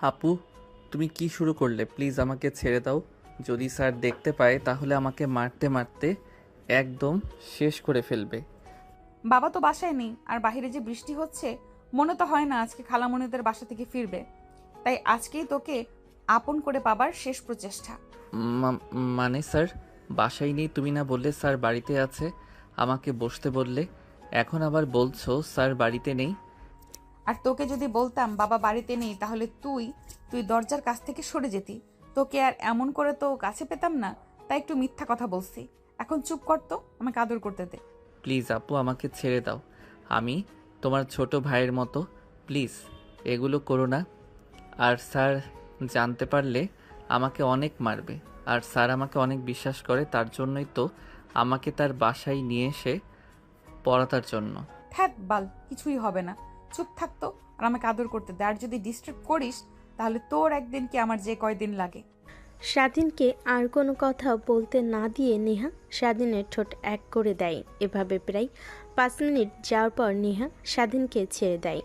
আপু, তুমি কি শুরু করলে? প্লিজ আমাকে ছেড়ে দাও। যদি স্যার দেখতে পায় তাহলে আমাকে মারতে মারতে একদম শেষ করে ফেলবে। বাবা তো বাসায় নেই, আর বাইরে যে বৃষ্টি হচ্ছে, মনে তো হয় না আজকে খালামণিদের বাসা থেকে ফিরবে। তাই আজকেই তোকে আপন করে পাবার শেষ প্রচেষ্টা। মা- মানে স্যার বাসায় নেই? তুমি না বললে স্যার বাড়িতে আছে? আমাকে বসতে বললে, এখন আবার বলছো স্যার বাড়িতে নেই। আর তোকে যদি বলতাম বাবা বাড়িতে নেই, তাহলে তুই তুই দরজার কাছ থেকে সরে যেতি। তোকে আর এমন করে তো কাছে পেতাম না। তাই একটু মিথ্যা কথা বলছি। এখন চুপ কর তো, আমাকে আদর করতে দে। প্লিজ আপু, আমাকে ছেড়ে দাও। আমি তোমার ছোট ভাইয়ের মতো। প্লিজ এগুলো করো না। আর স্যার জানতে পারলে আমাকে অনেক মারবে। আর স্যার আমাকে অনেক বিশ্বাস করে, তার জন্যই তো আমাকে তার বাসায় নিয়ে এসে পড়াতার জন্য। ধ্যাত বাল, কিছুই হবে না। চুপ থাকতো আর আমাকে আদর করতে দে। আর যদি ডিস্টার্ব করিস, তাহলে তোর একদিন কি আমার যে কয়দিন লাগে। স্বাধীনকে আর কোনো কথা বলতে না দিয়ে নেহা স্বাধীনের ঠোঁট এক করে দেয়। এভাবে প্রায় 5 মিনিট যাওয়ার পর নেহা স্বাধীনকে ছেড়ে দেয়।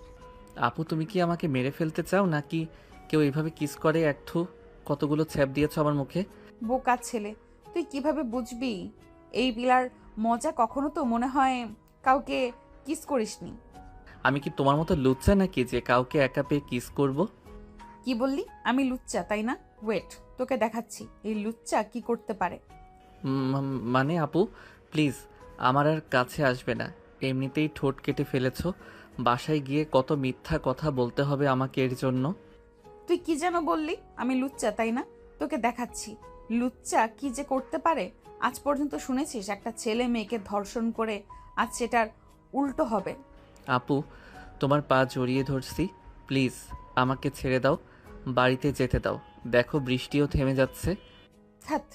আপু, তুমি কি আমাকে মেরে ফেলতে চাও, নাকি কেউ এভাবে কিস করে? একটু কতগুলো ছ্যাপ দিয়েছো আমার মুখে। বোকা ছেলে, তুই কিভাবে বুঝবি এই বিলার মজা? কখনো তো মনে হয় কাউকে কিস করিসনি। আমি কি তোমার মতো লুচ্চা নাকি যে কাউকে একা পেয়ে কিস করব? কি বললি? আমি লুচ্চা তাই না? ওয়েট, তোকে দেখাচ্ছি এই লুচ্চা কি করতে পারে। মানে আপু, প্লিজ আমার আর কাছে আসবে না। এমনিতেই ঠোঁট কেটে ফেলেছো, বাসায় গিয়ে কত মিথ্যা কথা বলতে হবে আমাকে এর জন্য? তুই কি যেন বললি? আমি লুচ্চা তাই না? তোকে দেখাচ্ছি লুচ্চা কি যে করতে পারে। আজ পর্যন্ত শুনেছিস একটা ছেলে মেয়েকে ধর্ষণ করে? আজ সেটার উল্টো হবে। আপু, তোমার পা জড়িয়ে ধরছি, প্লিজ আমাকে ছেড়ে দাও, বাড়িতে যেতে দাও। দেখো বৃষ্টিও থেমে যাচ্ছে। হ্যাট,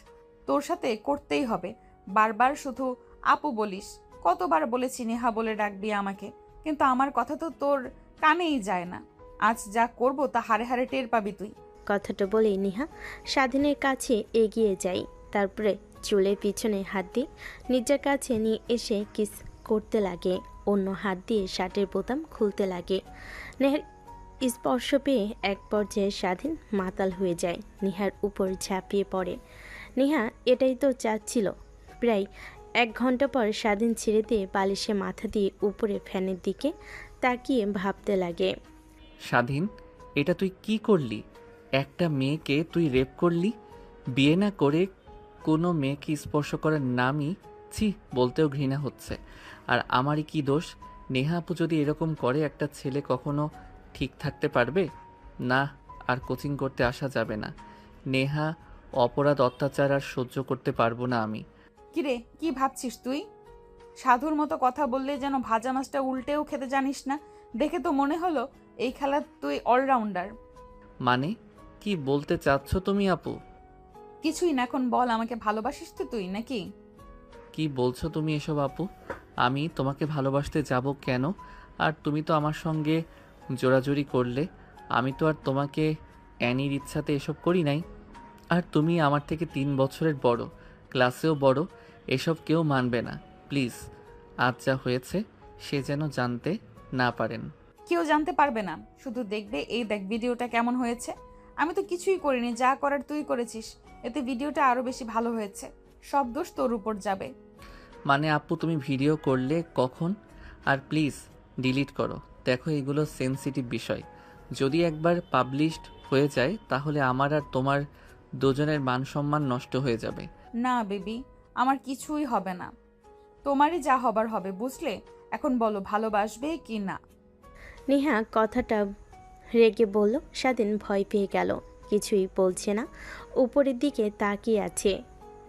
তোর সাথে করতেই হবে। বারবার শুধু আপু বলিস। কতবার বলেছি নেহা বলে ডাকবি আমাকে, কিন্তু আমার কথা তো তোর কানেই যায় না। আজ যা করব তা হাড়ে হাড়ে টের পাবি তুই। কথাটা বলে নেহা স্বাধীনের কাছে এগিয়ে যায়। তারপরে চুলের পিছনে হাত দিয়ে নিজের কাছে নিয়ে এসে কিস করতে লাগে। অন্য হাত দিয়ে শার্টের বোতাম খুলতে লাগে। নেহার স্পর্শ পেয়ে এক পর্যায়ে স্বাধীন মাতাল হয়ে যায়, নেহার উপর ঝাঁপিয়ে পড়ে। নেহা এটাই তো চাচ্ছিল। প্রায় 1 ঘন্টা পর স্বাধীন ছেড়ে দিয়ে বালিশে মাথা দিয়ে উপরে ফ্যানের দিকে তাকিয়ে ভাবতে লাগে। স্বাধীন, এটা তুই কি করলি? একটা মেয়েকে তুই রেপ করলি। বিয়ে না করে কোনো মেয়েকে স্পর্শ করার নামই, ছি, বলতেও ঘৃণা হচ্ছে। আর আমারই কি দোষ? নেহা আপু যদি এরকম করে, একটা ছেলে কখনো ঠিক থাকতে পারবে না। আর কোচিং করতে আসা যাবে না। নেহা অপরাধ অত্যাচার আর সহ্য করতে পারবো না আমি। কিরে, কি ভাবছিস তুই? সাধুর মতো কথা বললে যেন ভাজা মাছটা উল্টেও খেতে জানিস না। দেখে তো মনে হলো এই খেলার তুই অলরাউন্ডার। মানে কি বলতে চাচ্ছ তুমি আপু? কিছুই না, এখন বল, আমাকে ভালোবাসিস তো তুই নাকি? কি বলছো তুমি এসব আপু? আমি তোমাকে ভালোবাসতে যাব কেন? আর তুমি তো আমার সঙ্গে জোরাজুরি করলে। আমি তো আর তোমাকে অ্যানির ইচ্ছাতে এসব করি নাই। আর তুমি আমার থেকে 3 বছরের বড়, ক্লাসেও বড়। এসব কেউ মানবে না। প্লিজ, আজ যা হয়েছে সে যেন জানতে না পারেন। কেউ জানতে পারবে না, শুধু দেখবে। এই দেখ ভিডিওটা কেমন হয়েছে। আমি তো কিছুই করিনি, যা করার তুই করেছিস। এতে ভিডিওটা আরো বেশি ভালো হয়েছে। সব দোষ তোর উপর যাবে। মানে আপু, তুমি ভিডিও করলে কখন? আর প্লিজ ডিলিট করো। দেখো এগুলো সেনসিটিভ বিষয়। যদি একবার পাবলিশড হয়ে যায় তাহলে আমার আর তোমার দুজনের মান সম্মান নষ্ট হয়ে যাবে। না বেবি, আমার কিছুই হবে না। তোমারই যা হবার হবে, বুঝলে? এখন বলো, ভালোবাসবে কি না? নেহা কথাটা রেগে বলল। স্বাধীন ভয় পেয়ে গেল, কিছুই বলছে না, উপরের দিকে তাকিয়ে আছে।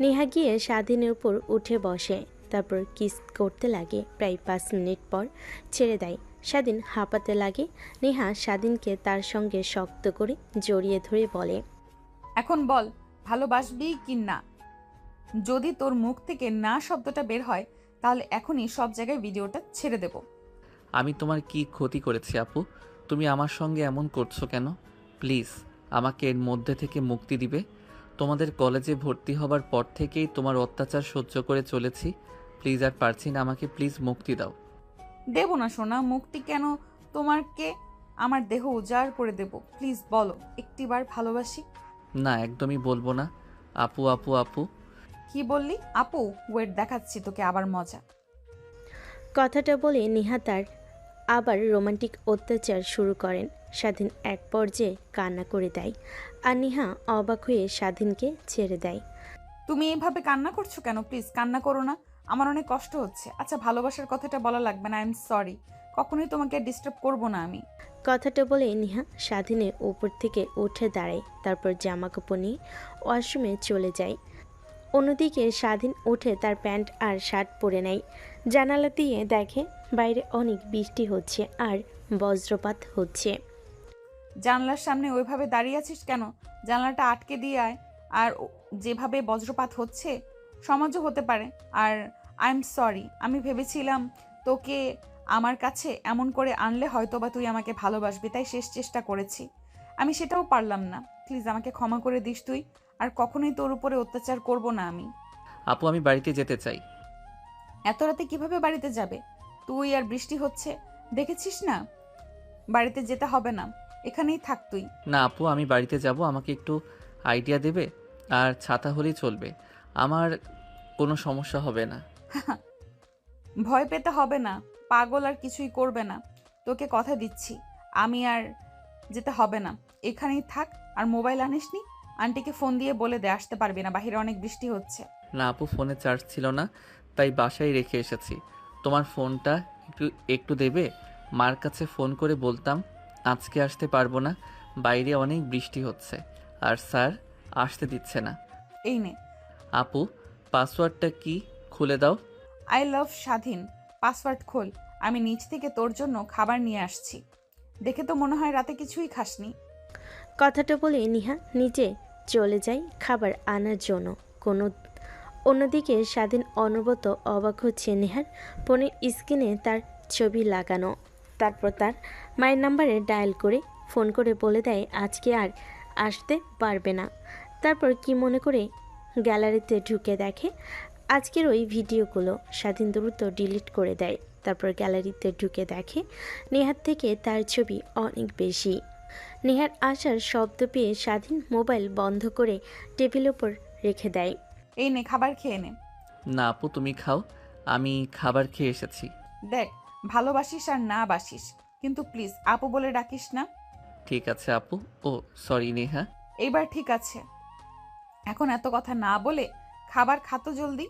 নেহা গিয়ে স্বাধীনের উপর উঠে বসে, তারপর কিস করতে লাগে। প্রায় 5 মিনিট পর ছেড়ে দেয়। স্বাধীন হাঁপাতে লাগে। নেহা স্বাধীনকে তার সঙ্গে শক্ত করে জড়িয়ে ধরে বলে, এখন বল, ভালোবাসবি কি না? যদি তোর মুখ থেকে না শব্দটা বের হয়, তাহলে এখনই সব জায়গায় ভিডিওটা ছেড়ে দেব। আমি তোমার কি ক্ষতি করেছি আপু? তুমি আমার সঙ্গে এমন করছো কেন? প্লিজ আমাকে এর মধ্যে থেকে মুক্তি দিবে? তোমাদের কলেজে ভর্তি হবার পর থেকেই তোমার অত্যাচার সহ্য করে চলেছি। প্লিজ আর পারছি না, আমাকে প্লিজ মুক্তি দাও। দেব না সোনা, মুক্তি কেন তোমার কে? আমার দেহ উজাড় করে দেব। প্লিজ বলো, একটিবার ভালোবাসি। না, একদমই বলবো না। আপু আপু আপু। কি বললি? আপু? ওয়েট, দেখাচ্ছি তোকে আবার মজা। কথাটা বলে নিহা তার আবার রোমান্টিক অত্যাচার শুরু করেন। স্বাধীন এক পর্যায়ে কান্না করে দেয় আর নিহা অবাক হয়ে স্বাধীনকে ছেড়ে দেয়। তুমি এইভাবে কান্না করছো কেন? প্লিজ কান্না করো না, আমার অনেক কষ্ট হচ্ছে। আচ্ছা, ভালোবাসার কথাটা বলা লাগবে না, আই এম সরি। কখনোই তোমাকে ডিস্টার্ব করব না আমি। কথাটা বলে নিহা স্বাধীনের উপর থেকে উঠে দাঁড়ায়, তারপর জামা কাপড় নিয়ে ওয়াশরুমে চলে যায়। অন্যদিকে স্বাধীন উঠে তার প্যান্ট আর শার্ট পরে নেয়। জানালা দিয়ে দেখে বাইরে অনেক বৃষ্টি হচ্ছে আর বজ্রপাত হচ্ছে। জানলার সামনে ওইভাবে দাঁড়িয়ে আছিস কেন? জানলাটা আটকে দিয়ে আয়। আর যেভাবে বজ্রপাত হচ্ছে, সমাজও হতে পারে। আর আই এম সরি, আমি ভেবেছিলাম তোকে আমার কাছে এমন করে আনলে হয়তোবা তুই আমাকে ভালোবাসবি, তাই শেষ চেষ্টা করেছি। আমি সেটাও পারলাম না। প্লিজ আমাকে ক্ষমা করে দিস তুই। আর কখনোই তোর উপরে অত্যাচার করব না আমি। আপু আমি বাড়িতে যেতে চাই। এত রাতে কিভাবে বাড়িতে যাবে? তুই আর বৃষ্টি হচ্ছে, দেখেছিস না? বাড়িতে যেতে হবে না, এখানেই থাক তুই। না আপু, আমি বাড়িতে যাব, আমাকে একটু আইডিয়া দেবে? আর ছাতা হলেই চলবে, আমার কোনো সমস্যা হবে না। ভয় পেতে হবে না, পাগল আর কিছুই করবে না। তোকে কথা দিচ্ছি, আমি আর যেতে হবে না, এখানেই থাক। আর মোবাইল আনিসনি? আন্টিকে ফোন দিয়ে বলে দে আসতে পারবি না, বাইরে অনেক বৃষ্টি হচ্ছে। না আপু, ফোনে চার্জ ছিল না, তাই বাসায় রেখে এসেছি। তোমার ফোনটা একটু একটু দেবে? মার কাছে ফোন করে বলতাম আজকে আসতে পারবো না, বাইরে অনেক বৃষ্টি হচ্ছে আর স্যার আসতে দিচ্ছে না। এই নে। আপু, পাসওয়ার্ডটা কি, খুলে দাও। আই লাভ স্বাধীন, পাসওয়ার্ড খোল। আমি নিচ থেকে তোর জন্য খাবার নিয়ে আসছি। দেখে তো মনে হয় রাতে কিছুই খাসনি। কথাটা বলে নিহা নিজে চলে যায় খাবার আনার জন্য। কোনো অন্যদিকে স্বাধীন অনবরত অবাক হচ্ছে নেহার ফোনের স্ক্রিনে তার ছবি লাগানো। তারপর তার মায়ের নাম্বারে ডায়াল করে ফোন করে বলে দেয় আজকে আর আসতে পারবে না। তারপর কি মনে করে গ্যালারিতে ঢুকে দেখে আজকের ওই ভিডিওগুলো। স্বাধীন দ্রুত ডিলিট করে দেয়। তারপর গ্যালারিতে ঢুকে দেখে নেহার থেকে তার ছবি অনেক বেশি। নেহার আসার শব্দ পেয়ে স্বাধীন মোবাইল বন্ধ করে টেবিলের উপর রেখে দেয়। এই নে, খাবার খেয়ে নে। না আপু, তুমি খাও, আমি খাবার খেয়ে এসেছি। দেখ, ভালোবাসিস আর না বাসিস, কিন্তু প্লিজ আপু বলে ডাকিস না। ঠিক আছে আপু। ও সরি নেহা। এইবার ঠিক আছে। এখন এত কথা না বলে খাবার খাতো জলদি।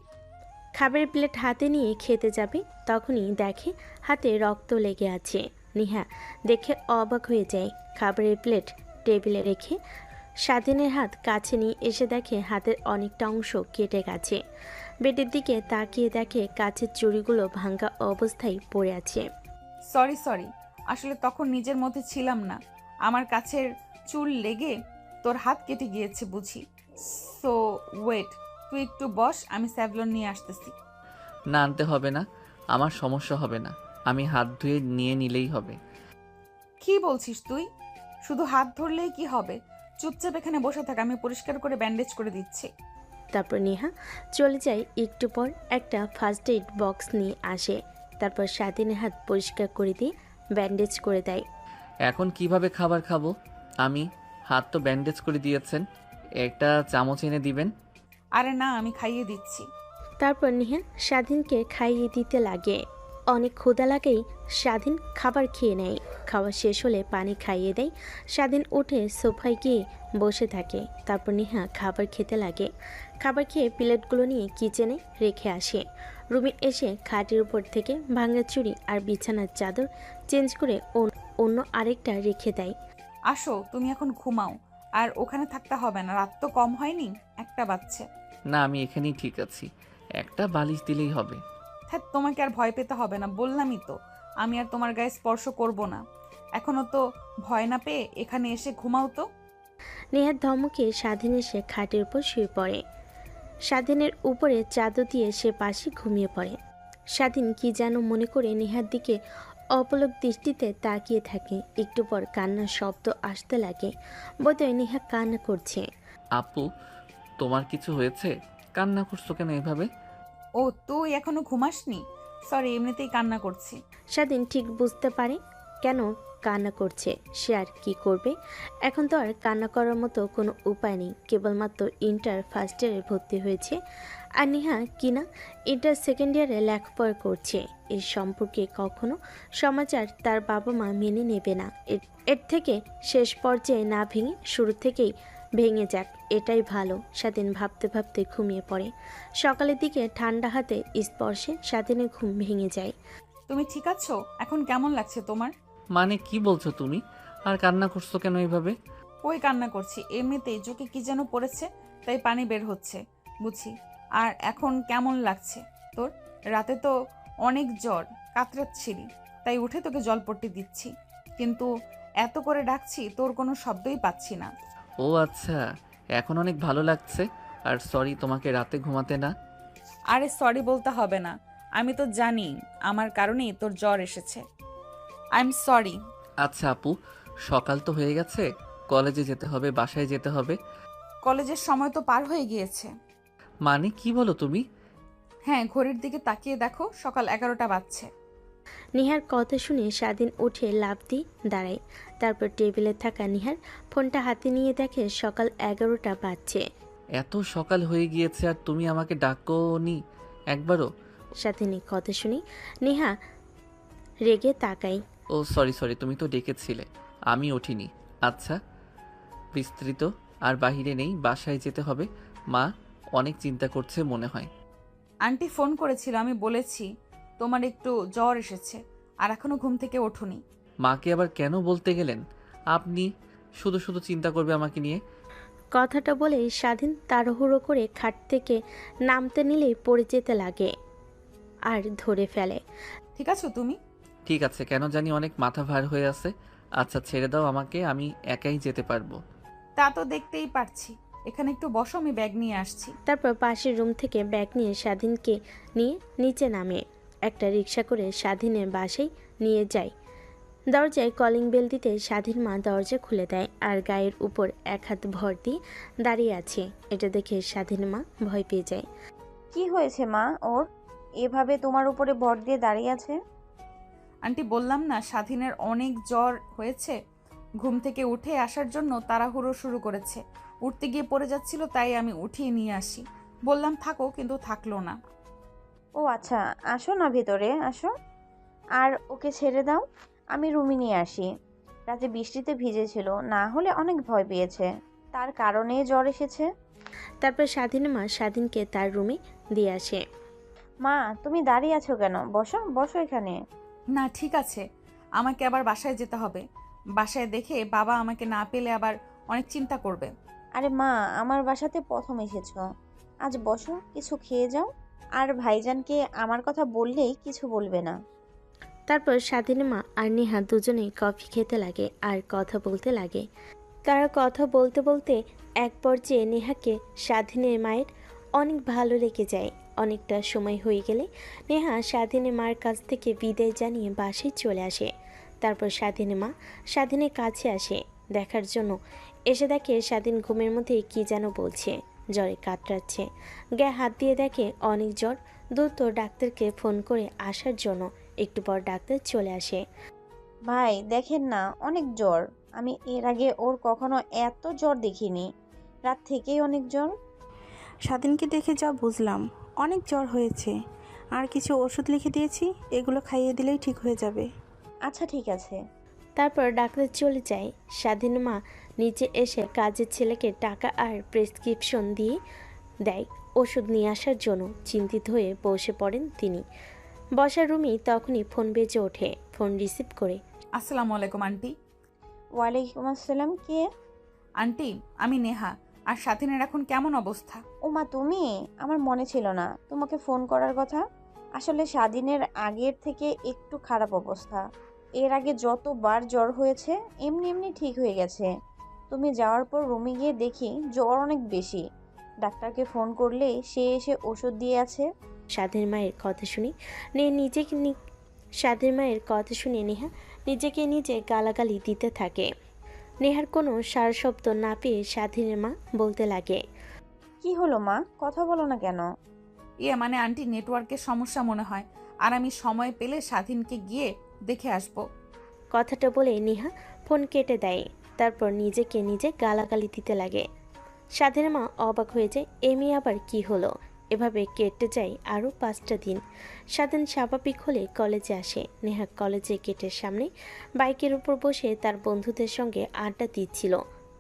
খাবারের প্লেট হাতে নিয়ে খেতে যাবে তখনই দেখে হাতে রক্ত লেগে আছে। নেহা দেখে অবাক হয়ে যায়। খাবারের প্লেট টেবিলে রেখে স্বাধীনের হাত কাছে নিয়ে এসে দেখে হাতের অনেকটা অংশ কেটে গেছে। বেডের দিকে তাকিয়ে দেখে কাছের চুড়িগুলো ভাঙা অবস্থায় পড়ে আছে। সরি সরি, আসলে তখন নিজের মধ্যে ছিলাম না। আমার কাছের চুল লেগে তোর হাত কেটে গিয়েছে বুঝি। সো ওয়েট, তুই একটু বস, আমি স্যাভলন নিয়ে আসতেছি। না আনতে হবে না, আমার সমস্যা হবে না, আমি হাত ধুয়ে নিয়ে নিলেই হবে। কি বলছিস তুই? শুধু হাত ধরলেই কি হবে? চুপচাপ এখানে বসে থাক, আমি পরিষ্কার করে ব্যান্ডেজ করে দিচ্ছি। তারপর নেহা চলে যায়। একটু পর একটা ফার্স্ট এইড বক্স নিয়ে আসে। তারপর স্বাধীনের হাত পরিষ্কার করে দিয়ে ব্যান্ডেজ করে দেয়। এখন কিভাবে খাবার খাবো আমি? হাত তো ব্যান্ডেজ করে দিয়েছেন, একটা চামচ এনে দিবেন। আরে না, আমি খাইয়ে দিচ্ছি। তারপর নেহা স্বাধীনকে খাইয়ে দিতে লাগে। অনেক ক্ষুধা লাগেই স্বাধীন খাবার খেয়ে নেয়। খাওয়া শেষ হলে পানি খাইয়ে দেয়। স্বাধীন উঠে সোফায় গিয়ে বসে থাকে। তারপর নেহা খাবার খেতে লাগে। খাবার খেয়ে প্লেটগুলো নিয়ে কিচেনে রেখে আসে। রুমে এসে খাটের উপর থেকে ভাঙা চুড়ি আর বিছানার চাদর চেঞ্জ করে অন্য আরেকটা রেখে দেয়। আসো, তুমি এখন ঘুমাও। আর ওখানে থাকতে হবে না, রাত তো কম হয়নি, একটা বাজছে। না, আমি এখানেই ঠিক আছি, একটা বালিশ দিলেই হবে। হ্যাঁ, তোমাকে আর ভয় পেতে হবে না, বললামই তো। আমি আর তোমার গায়ে স্পর্শ করব না। এখনো তো ভয় না পেয়ে এখানে এসে ঘুমাও তো। নেহার ধমকে স্বাধীন এসে খাটের উপর শুয়ে পড়ে। স্বাধীনের উপরে চাদর দিয়ে সে পাশে ঘুমিয়ে পড়ে। স্বাধীন কি যেন মনে করে নেহার দিকে অপলক দৃষ্টিতে তাকিয়ে থাকে। একটু পর কান্নার শব্দ আসতে লাগে। বোধহয় নেহা কান্না করছে। আপু, তোমার কিছু হয়েছে? কান্না করছো কেন এভাবে? ও, তুই এখনো ঘুমাসনি? সরি, এমনিতেই কান্না করছি। স্বাধীন ঠিক বুঝতে পারে কেন কান্না করছে, সে আর কি করবে। এখন তো আর কান্না করার মতো কোনো উপায় নেই, কেবলমাত্র ইন্টার ফার্স্ট ইয়ারে ভর্তি হয়েছে। আর নেহা কিনা ইন্টার সেকেন্ড ইয়ারে লেখাপড়া করছে। এই সম্পর্কে কখনো সমাচার তার বাবা মা মেনে নেবে না। এর থেকে শেষ পর্যায়ে না ভেঙে শুরু থেকেই ভেঙে যাক, এটাই ভালো। স্বাধীন ভাবতে ভাবতে ঘুমিয়ে পড়ে। সকালের দিকে ঠান্ডা হাতে স্পর্শে স্বাধীনের ঘুম ভেঙে যায়। তুমি ঠিক আছো? এখন কেমন লাগছে তোমার? মানে কি বলছো তুমি? আর কান্না করছো কেন এভাবে? ওই কান্না করছি, এমনিতেই চোখে কি যেন পড়েছে, তাই পানি বের হচ্ছে বুঝি। আর এখন কেমন লাগছে তোর? রাতে তো অনেক জ্বর, কাতরাচ্ছিলি, তাই উঠে তোকে জলপট্টি দিচ্ছি, কিন্তু এত করে ডাকছি তোর কোনো শব্দই পাচ্ছি না। ও আচ্ছা, এখন অনেক ভালো লাগছে। আর সরি তোমাকে রাতে ঘুমাতে না। আরে সরি বলতে হবে না, আমি তো জানি আমার কারণেই তোর জ্বর এসেছে। I am sorry. আচ্ছা আপু, সকাল তো হয়ে গেছে, কলেজে যেতে হবে, বাসায় যেতে হবে। কলেজের সময় তো পার হয়ে গিয়েছে। মানে কি বলো তুমি? হ্যাঁ, ঘড়ির দিকে তাকিয়ে দেখো, সকাল 11টা বাজছে। নিহার কথা শুনে স্বাধীন উঠে লাফ দিয়ে দাঁড়ায়। তারপর টেবিলে থাকা নিহার ফোনটা হাতে নিয়ে দেখে সকাল 11টা বাজছে। এত সকাল হয়ে গিয়েছে আর তুমি আমাকে ডাকোনি একবারও? স্বাধীনের কথা শুনে নেহা রেগে তাকায়। ও সরি সরি, তুমি তো ডেকেছিলে, আমি উঠিনি। আচ্ছা, বিস্তৃত আর বাহিরে নেই, বাসায় যেতে হবে। মা অনেক চিন্তা করছে মনে হয়। আন্টি ফোন করেছিল, আমি বলেছি তোমার একটু জ্বর এসেছে আর এখনো ঘুম থেকে ওঠোনি। মাকে আবার কেন বলতে গেলেন? আপনি শুধু শুধু চিন্তা করবে আমাকে নিয়ে। কথাটা বলেই স্বাধীন তাড়াহুড়ো করে খাট থেকে নামতে নিলেই পড়ে যেতে লাগে আর ধরে ফেলে। ঠিক আছো তুমি? ঠিক আছে, কেন জানি অনেক মাথা ভার হয়ে আছে। আচ্ছা ছেড়ে দাও আমাকে, আমি একাই যেতে পারবো। তা তো দেখতেই পারছি, এখানে একটু বসো, আমি ব্যাগ নিয়ে আসছি। তারপর পাশের রুম থেকে ব্যাগ নিয়ে স্বাধীনকে নিয়ে নিচে নামে। একটা রিক্সা করে স্বাধীনের বাসায় নিয়ে যায়। দরজায় কলিং বেল দিতে স্বাধীন মা দরজা খুলে দেয় আর গায়ের উপর এক হাত ভর দিয়ে দাঁড়িয়ে আছে। এটা দেখে স্বাধীন মা ভয় পেয়ে যায়। কি হয়েছে মা ওর? এভাবে তোমার উপরে ভর দিয়ে দাঁড়িয়ে আছে? আন্টি বললাম না, স্বাধীনের অনেক জ্বর হয়েছে, ঘুম থেকে উঠে আসার জন্য তাড়াহুড়ো শুরু করেছে, উঠতে গিয়ে পড়ে যাচ্ছিল, তাই আমি উঠিয়ে নিয়ে আসি। বললাম থাকো, কিন্তু থাকলো না। ও আচ্ছা, আসো না ভেতরে আসো। আর ওকে ছেড়ে দাও, আমি রুমে নিয়ে আসি। রাতে বৃষ্টিতে ভিজেছিল, না হলে অনেক ভয় পেয়েছে, তার কারণে জ্বর এসেছে। তারপর স্বাধীন মা স্বাধীনকে তার রুমে দিয়ে আসে। মা তুমি দাঁড়িয়ে আছো কেন? বসো বসো এখানে। না ঠিক আছে, আমাকে আবার বাসায় যেতে হবে। বাসায় দেখে বাবা আমাকে না পেলে আবার অনেক চিন্তা করবে। আরে মা, আমার বাসাতে প্রথম এসেছো, আজ বসো, কিছু খেয়ে যাও। আর ভাইজানকে আমার কথা বললেই কিছু বলবে না। তারপর স্বাধীন মা আর নেহা দুজনেই কফি খেতে লাগে আর কথা বলতে লাগে। তারা কথা বলতে বলতে এক পর্যায়ে নেহাকে স্বাধীনের মায়ের অনেক ভালো লেগে যায়। অনেকটা সময় হয়ে গেলে নেহা স্বাধীনের মায়ের কাছ থেকে বিদায় জানিয়ে বাসায় চলে আসে। তারপর স্বাধীনের মা স্বাধীনের কাছে আসে দেখার জন্য। এসে দেখে স্বাধীন ঘুমের মধ্যে কি যেন বলছে, জ্বরে কাতরাচ্ছে। গায়ে হাত দিয়ে দেখে অনেক জ্বর। দ্রুত ডাক্তারকে ফোন করে আসার জন্য। একটু পর ডাক্তার চলে আসে। ভাই দেখেন না, অনেক জ্বর। আমি এর আগে ওর কখনো এত জ্বর দেখিনি, রাত থেকেই অনেক জ্বর। স্বাধীনকে দেখে যা বুঝলাম, অনেক জ্বর হয়েছে। আর কিছু ওষুধ লিখে দিয়েছি, এগুলো খাইয়ে দিলেই ঠিক হয়ে যাবে। আচ্ছা ঠিক আছে। তারপর ডাক্তার চলে যায়। স্বাধীন মা নিচে এসে কাজের ছেলেকে টাকা আর প্রেসক্রিপশন দিয়ে দেয় ওষুধ নিয়ে আসার জন্য। চিন্তিত হয়ে বসে পড়েন তিনি। বসার রুমেই তখনই ফোন বেজে ওঠে। ফোন রিসিভ করে। আসসালামু আলাইকুম আন্টি। ওয়ালাইকুম আসসালাম, কে? আন্টি আমি নেহা। আর স্বাধীনের এখন কেমন অবস্থা? ওমা তুমি, আমার মনে ছিল না তোমাকে ফোন করার কথা। আসলে স্বাধীনের আগের থেকে একটু খারাপ অবস্থা। এর আগে যতবার জ্বর হয়েছে এমনি এমনি ঠিক হয়ে গেছে। তুমি যাওয়ার পর রুমে গিয়ে দেখি জ্বর অনেক বেশি। ডাক্তারকে ফোন করলে সে এসে ওষুধ দিয়ে আছে। স্বাধীন মায়ের কথা শুনে নেহা নিজেকে স্বাধীন মায়ের কথা শুনে নেহা নিজেকে নিজে গালাগালি দিতে থাকে। নেহার কোনো সার শব্দ না পেয়ে স্বাধীনের মা বলতে লাগে, কি হলো মা, কথা বলো না কেন? মানে আন্টি নেটওয়ার্কের সমস্যা মনে হয়, আর আমি সময় পেলে স্বাধীনকে গিয়ে দেখে আসবো। কথাটা বলে নেহা ফোন কেটে দেয়। তারপর নিজেকে নিজে গালাগালি দিতে লাগে। স্বাধীনের মা অবাক হয়ে যায়, এ মেয়ে আবার কি হলো। এভাবে কেটে যায় আরও 5টা দিন। স্বাধীন স্বাভাবিক হলে কলেজে আসে। নেহা কলেজে গেটের সামনে বাইকের উপর বসে তার বন্ধুদের সঙ্গে আড্ডা দিচ্ছিল।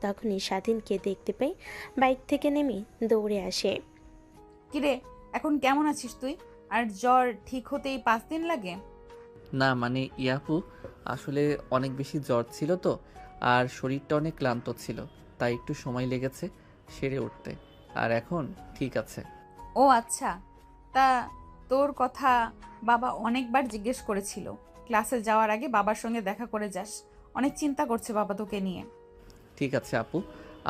তখনই স্বাধীনকে দেখতে পেয়ে বাইক থেকে নেমে দৌড়ে আসে। কিরে, এখন কেমন আছিস তুই? আর জ্বর ঠিক হতেই 5 দিন লাগে? না মানে ইয়াপু, আসলে অনেক বেশি জ্বর ছিল তো, আর শরীরটা অনেক ক্লান্ত ছিল, তাই একটু সময় লেগেছে সেরে উঠতে। আর এখন ঠিক আছে। ও আচ্ছা, তা তোর কথা বাবা অনেকবার জিজ্ঞেস করেছিল। ক্লাসে যাওয়ার আগে বাবার সঙ্গে দেখা করে যাস। অনেক চিন্তা করছে বাবা তোকে নিয়ে। ঠিক আছে আপু।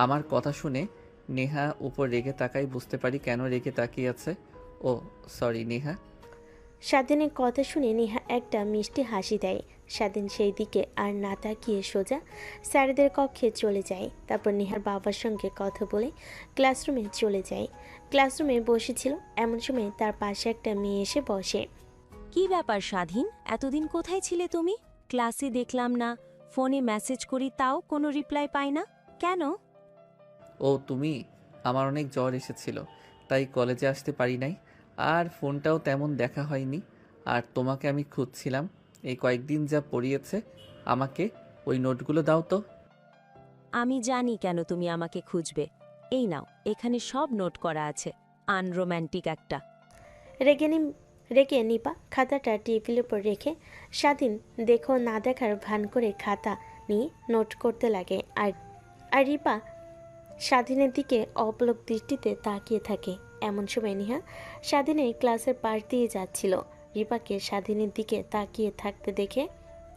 আমার কথা শুনে নেহা উপর রেগে তাকাই, বুঝতে পারি কেন রেগে তাকিয়ে আছে। ও সরি নেহা। স্বাধীনের কথা শুনে নেহা একটা মিষ্টি হাসি দেয়। স্বাধীন সেই দিকে আর না তাকিয়ে সোজা স্যারেদের কক্ষে চলে যায়। তারপর নেহার বাবার সঙ্গে কথা বলে ক্লাসরুমে চলে যায়। ক্লাসরুমে বসেছিল, এমন সময় তার পাশে একটা মেয়ে এসে বসে। কি ব্যাপার স্বাধীন, এতদিন কোথায় ছিলে তুমি? ক্লাসে দেখলাম না, ফোনে মেসেজ করি তাও কোনো রিপ্লাই পাই না, কেন? ও তুমি, আমার অনেক জ্বর এসেছিল, তাই কলেজে আসতে পারি নাই, আর ফোনটাও তেমন দেখা হয়নি। আর তোমাকে আমি খুঁজছিলাম। এই কয়েকদিন যা পড়িয়েছে আমাকে, ওই নোটগুলো দাও তো। আমি জানি কেন তুমি আমাকে খুঁজবে। এই নাও, এখানে সব নোট করা আছে। আনরোম্যান্টিক একটা। রেগে নিপা খাতাটা টেবিলের উপর রেখে স্বাধীন দেখো না দেখার ভান করে খাতা নিয়ে নোট করতে লাগে। আর রিপা স্বাধীনের দিকে অপলক দৃষ্টিতে তাকিয়ে থাকে। এমন সময় নেহা স্বাধীনের ক্লাসের পাশ দিয়ে যাচ্ছিল। রিপাকে স্বাধীনের দিকে তাকিয়ে থাকতে দেখে,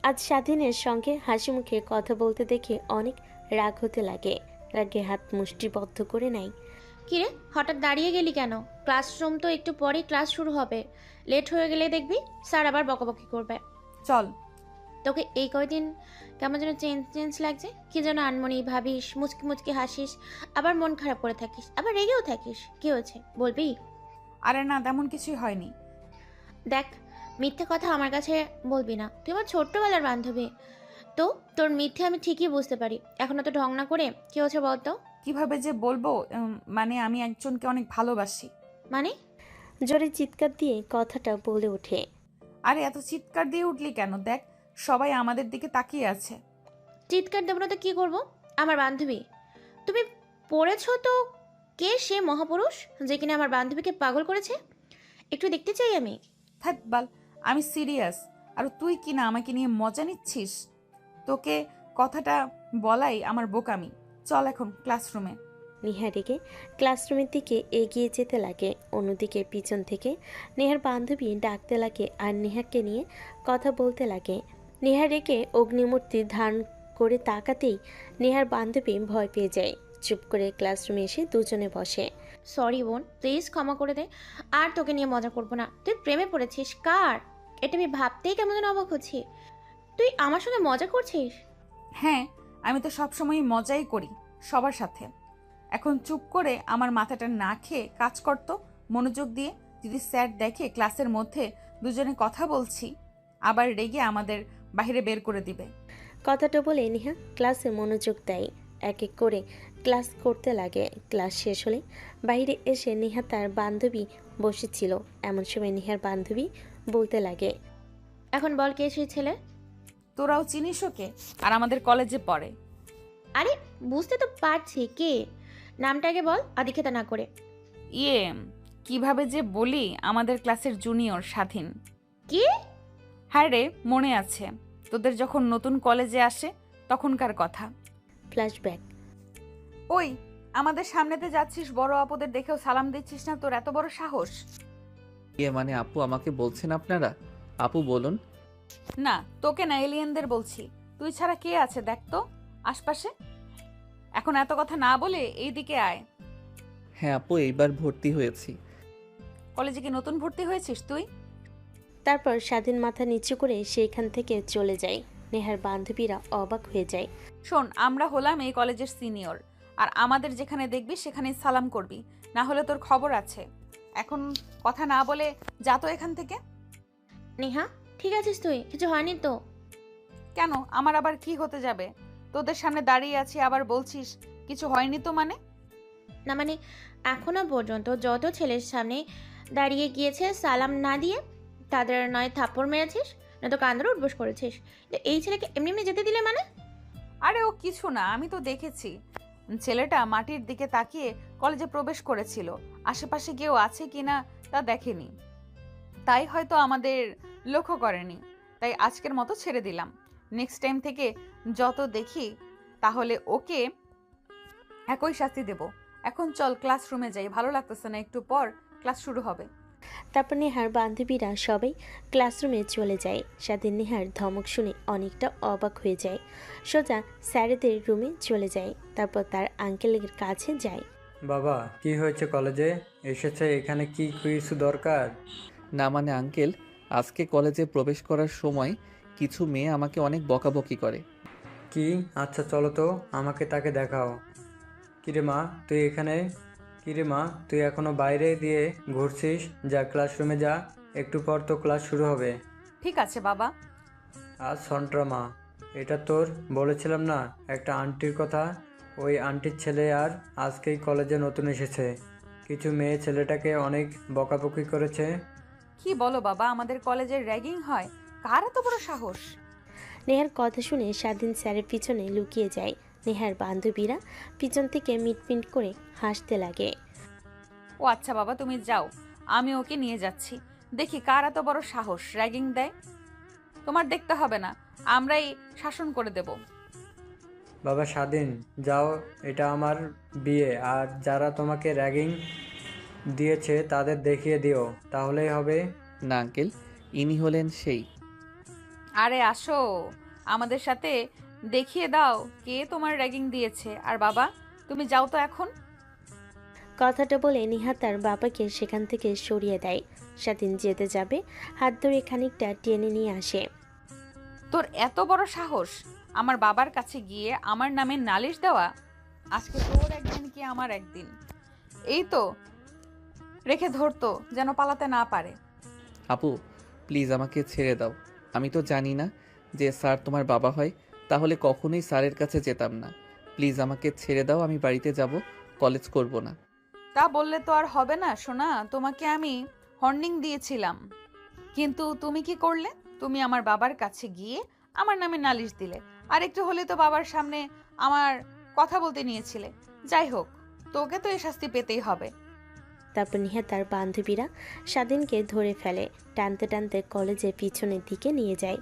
আজ স্বাধীনের সঙ্গে হাসি মুখে কথা বলতে দেখে অনেক রাগ হতে লাগে। রাগে হাত মুষ্টিবদ্ধ করে নেয়। কিরে, হঠাৎ দাঁড়িয়ে গেলি কেন? ক্লাসরুম তো একটু পরেই ক্লাস শুরু হবে। লেট হয়ে গেলে দেখবি স্যার আবার বকাবকি করবে। চল। তোকে এই কয়দিন কেমন যেন চেঞ্জ চেঞ্জ লাগছে। কি যেন আনমনি ভাবিস, মুচকি মুচকি হাসিস, আবার মন খারাপ করে থাকিস, আবার রেগেও থাকিস। কি হয়েছে বলবি? আরে না, তেমন কিছুই হয়নি। দেখ, মিথ্যে কথা আমার কাছে বলবি না। তুই আমার ছোট্টবেলার বান্ধবী, তো তোর মিথ্যে আমি ঠিকই বুঝতে পারি। এখনো তো ঢং না করে কি হচ্ছে বলতো? কিভাবে যে বলবো, মানে আমি একজনকে অনেক ভালোবাসি। মানে? জোরে চিৎকার দিয়ে কথাটা বলে ওঠে। আরে এত চিৎকার দিয়ে উঠলি কেন? দেখ, সবাই আমাদের দিকে তাকিয়ে আছে। চিৎকার দেবো না তো কী করবো? আমার বান্ধবী তুমি পড়েছো তো, কে সে মহাপুরুষ যে কিনা আমার বান্ধবীকে পাগল করেছে? একটু দেখতে চাই আমি। থাক বাল, আমি সিরিয়াস। আর তুই কি না আমাকে নিয়ে মজা নিচ্ছিস? তোকে কথাটা বলাই আমার বোকামি। চল এখন ক্লাসরুমে। নেহা রেগে ক্লাসরুমের দিকে এগিয়ে যেতে লাগে। অন্যদিকে পিছন থেকে নেহার বান্ধবী ডাকতে লাগে আর নেহাকে নিয়ে কথা বলতে লাগে। নেহা রেগে অগ্নিমূর্তি ধারণ করে তাকাতেই নেহার বান্ধবী ভয় পেয়ে যায়। চুপ করে ক্লাসরুমে এসে দুজনে বসে। সরি বোন, প্লিজ ক্ষমা করে দে। আর তোকে নিয়ে মজা করবো না। তুই প্রেমে পড়েছিস? কার? এটা আমি ভাবতেই কেমন যেন অবাক হচ্ছি। তুই আমার সঙ্গে মজা করছিস? হ্যাঁ, আমি তো সবসময় মজাই করি সবার সাথে। এখন চুপ করে আমার মাথাটা না খেয়ে কাজ করতো মনোযোগ দিয়ে। যদি স্যার দেখে ক্লাসের মধ্যে দুজনে কথা বলছি, আবার রেগে আমাদের বাইরে বের করে দিবে। কথাটা বলে নেহা ক্লাসে মনোযোগ দেয়। এক এক করে ক্লাস করতে লাগে। ক্লাস শেষ হলে বাইরে এসে নেহা তার বান্ধবী বসেছিল। এমন সময় নেহার বান্ধবী বলতে লাগে, এখন বল, কে সেই ছেলে? তোরাও চিনিস ওকে? আর আমাদের কলেজে পড়ে। আরে বুঝতে তো পারছি কে। নামটা আগে বল, আদিক্ষেতা না করে। ইয়ে, কিভাবে যে বলি, আমাদের ক্লাসের জুনিয়র স্বাধীন। কি? হ্যাঁ রে, মনে আছে তোদের যখন নতুন কলেজে আসে তখনকার কথা। ফ্ল্যাশব্যাক। ওই আমাদের সামনেতে যাচ্ছিস, বড় আপুদের দেখেও সালাম দিচ্ছিস না, তোর এত বড় সাহস? মানে আপু আমাকে বলছেন আপনারা? আপু বলুন। না, তোকে না, এলিয়েনদের বলছি। তুই ছাড়া কে আছে দেখ তো আশপাশে। এখন এত কথা না বলে এইদিকে আয়। হ্যাঁ আপু, এইবার ভর্তি হয়েছি। কলেজে কি নতুন ভর্তি হয়েছিস তুই? তারপর স্বাধীন মাথা নিচু করে সেইখান থেকে চলে যায়। নেহার বান্ধবীরা অবাক হয়ে যায়। শোন, আমরা হলাম এই কলেজের সিনিয়র, আর আমাদের যেখানে দেখবি সেখানেই সালাম করবি, না হলে তোর খবর আছে। এখন কথা না বলে যা তো এখান থেকে। নেহা, ঠিক আছিস তুই? কিছু হয়নি তো? কেন, আমার আবার কি হতে যাবে? তোদের সামনে দাঁড়িয়ে আছি আবার বলছিস কিছু হয়নি তো মানে? না মানে এখনো পর্যন্ত যত ছেলের সামনে দাঁড়িয়ে গিয়েছে সালাম না দিয়ে তাদের নয় থাপ্পড় মেরেছিস, না তো কান্দরে উঠবোস করেছিস, তো এই ছেলেকে এমনি এমনি যেতে দিলে মানে? আরে ও কিছু না, আমি তো দেখেছি ছেলেটা মাটির দিকে তাকিয়ে কলেজে প্রবেশ করেছিল। আশেপাশে কেউ আছে কিনা তা দেখেনি, তাই হয়তো আমাদের লক্ষ্য করেনি। তাই আজকের মতো ছেড়ে দিলাম। নেক্সট টাইম থেকে যত দেখি তাহলে ওকে একই শাস্তি দেব। এখন চল ক্লাসরুমে যাই, ভালো লাগতেছে না, একটু পর ক্লাস শুরু হবে। তারপর নেহার বান্ধবীরা সবাই ক্লাসরুমে চলে যায়। স্বাধীন নেহার ধমক শুনে অনেকটা অবাক হয়ে যায়। সোজা স্যারেদের রুমে চলে যায়, তারপর তার আঙ্কেলের কাছে যায়। বাবা, কি হয়েছে? কলেজে এসেছে, এখানে কি কিছু দরকার? না মানে আঙ্কেল, আজকে কলেজে প্রবেশ করার সময় কিছু মেয়ে আমাকে অনেক বকাবকি করে। কি? আচ্ছা চলো তো, আমাকে তাকে দেখাও। কিরে মা, তুই এখানে? কিরে মা, তুই এখনো বাইরে দিয়ে ঘুরছিস? যা ক্লাসরুমে যা, একটু পর তো ক্লাস শুরু হবে। ঠিক আছে বাবা। আজ সন্ট্রা মা, এটা তোর বলেছিলাম না একটা আন্টির কথা? ওই আন্টির ছেলে আর আজকেই কলেজে নতুন এসেছে। কিছু মেয়ে ছেলেটাকে অনেক বকাবকি করেছে। কি বলো বাবা, আমাদের কলেজের র্যাগিং হয়? কার এত বড় সাহস? নেহার কথা শুনে স্বাধীন স্যারের পিছনে লুকিয়ে যায়। নেহার বান্ধবীরা পিছন থেকে মিটমিট করে হাসতে লাগে। ও আচ্ছা বাবা, তুমি যাও, আমি ওকে নিয়ে যাচ্ছি। দেখি কার এত বড় সাহস র্যাগিং দেয়। তোমার দেখতে হবে না, আমরাই শাসন করে দেব। বাবা স্বাধীন, যাও, এটা আমার বিয়ে, আর যারা তোমাকে র্যাগিং দিয়েছে তাদের দেখিয়ে দিও, তাহলেই হবে। না আঙ্কেল, ইনি হলেন সেই। আরে আসো, আমাদের সাথে দেখিয়ে দাও কে তোমার র্যাগিং দিয়েছে। আর বাবা, তুমি যাও তো এখন। কথাটা বলে নিহা তার বাবাকে সেখান থেকে সরিয়ে দেয়। স্বাধীন যেতে যাবে, হাত ধরে খানিকটা টেনে নিয়ে আসে। তোর এত বড় সাহস আমার বাবার কাছে গিয়ে আমার নামে নালিশ দেওয়া? আজকে তোর একদিন কি আমার একদিন। এই তো রেখে ধরতো যেন পালাতে না পারে। আপু প্লিজ আমাকে ছেড়ে দাও। আমি তো জানি না যে স্যার তোমার বাবা হয়, তাহলে কখনোই স্যারের কাছে যেতাম না। প্লিজ আমাকে ছেড়ে দাও, আমি বাড়িতে যাব, কলেজ করব না। তা বললে তো আর হবে না সোনা, তোমাকে আমি হর্নিং দিয়েছিলাম, কিন্তু তুমি কি করলে? তুমি আমার বাবার কাছে গিয়ে আমার নামে নালিশ দিলে। আর একটু হলে তো বাবার সামনে আমার কথা বলতে নিয়েছিলে। যাই হোক, তোকে তো এই শাস্তি পেতেই হবে। তারপর নিহা তার বান্ধবীরা স্বাধীনকে ধরে ফেলে, টানতে টানতে কলেজের পিছনের দিকে নিয়ে যায়।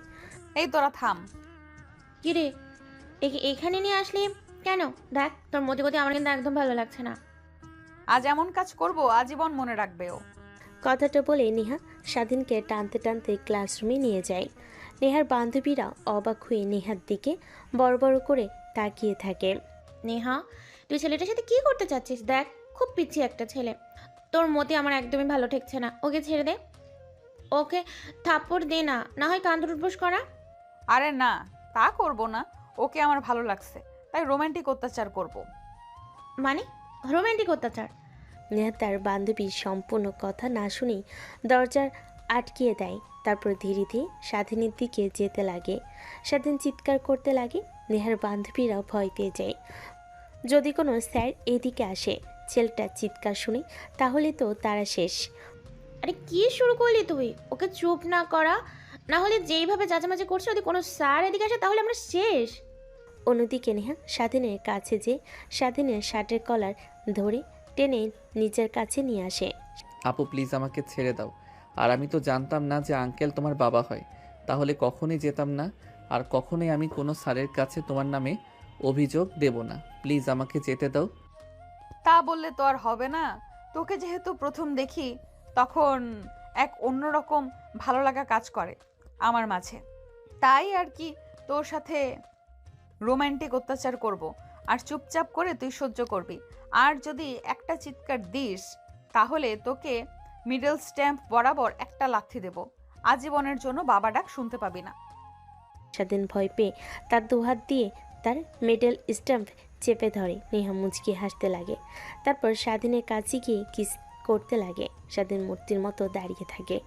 এই তোরা থাম। কিরে, এখানে নিয়ে আসলি কেন? দেখ তোর মতি গতি আমার কিন্তু একদম ভালো লাগছে না। আজ এমন কাজ করব আজীবন মনে রাখবে ও। কথাটা বলে নেহা স্বাধীনকে টানতে টানতে ক্লাসরুমে নিয়ে যায়। নেহার বান্ধবীরা অবাক হয়ে নেহার দিকে বড় বড় করে তাকিয়ে থাকে। নেহা, তুই ছেলেটার সাথে কি করতে চাচ্ছিস? দেখ খুব পিচ্ছি একটা ছেলে, তোর মতি আমার একদমই ভালো ঠেকছে না। ওকে ছেড়ে দে, ওকে থাপ্পড় দে না, না হয় কান্দর উঠবোস করা। আরে না, তা করব না। ওকে আমার ভালো লাগছে, তাই রোমান্টিক অত্যাচার করব। মানে রোমান্টিক অত্যাচার? নেহা তার বান্ধবীর সম্পূর্ণ কথা না শুনেই দরজার আটকিয়ে দেয়। তারপর ধীরে ধীরে স্বাধীনের দিকে যেতে লাগে। স্বাধীন চিৎকার করতে লাগে। নেহার বান্ধবীরাও ভয় পেয়ে যায়। যদি কোনো স্যার এদিকে আসে ছেলেটা চিৎকার শুনে, তাহলে তো তারা শেষ। আরে কি শুরু করলি তুই? ওকে চুপ না করা, না হলে যেইভাবে চাচামাচি করছে যদি কোনো স্যার এদিকে আসে তাহলে আমরা শেষ। অন্যদিকে নেহা স্বাধীনের কাছে যে স্বাধীনের শার্টের কলার ধরে টেনে নিজের কাছে নিয়ে আসে। আপু প্লিজ আমাকে ছেড়ে দাও। আর আমি তো জানতাম না যে আঙ্কেল তোমার বাবা হয়, তাহলে কখনোই যেতাম না, আর কখনোই আমি কোনো স্যারের কাছে তোমার নামে অভিযোগ দেব না। প্লিজ আমাকে যেতে দাও। তা বললে তো আর হবে না। তোকে যেহেতু প্রথম দেখি, তখন এক অন্যরকম ভালো লাগা কাজ করে আমার মাঝে, তাই আর কি তোর সাথে রোমান্টিক অত্যাচার করব। আর চুপচাপ করে তুই সহ্য করবি। আর যদি একটা চিৎকার দিস তাহলে তোকে মিডল স্ট্যাম্প বরাবর একটা লাথি দেব। আজীবনের জন্য বাবা ডাক শুনতে পাবি না। স্বাধীন ভয় পেয়ে তার দুহাত দিয়ে তার মেডেল স্ট্যাম্প চেপে ধরে। নেহা মুচকি হাসতে লাগে। তারপর স্বাধীনের কাছে গিয়ে কিস করতে লাগে। স্বাধীন মূর্তির মতো দাঁড়িয়ে থাকে।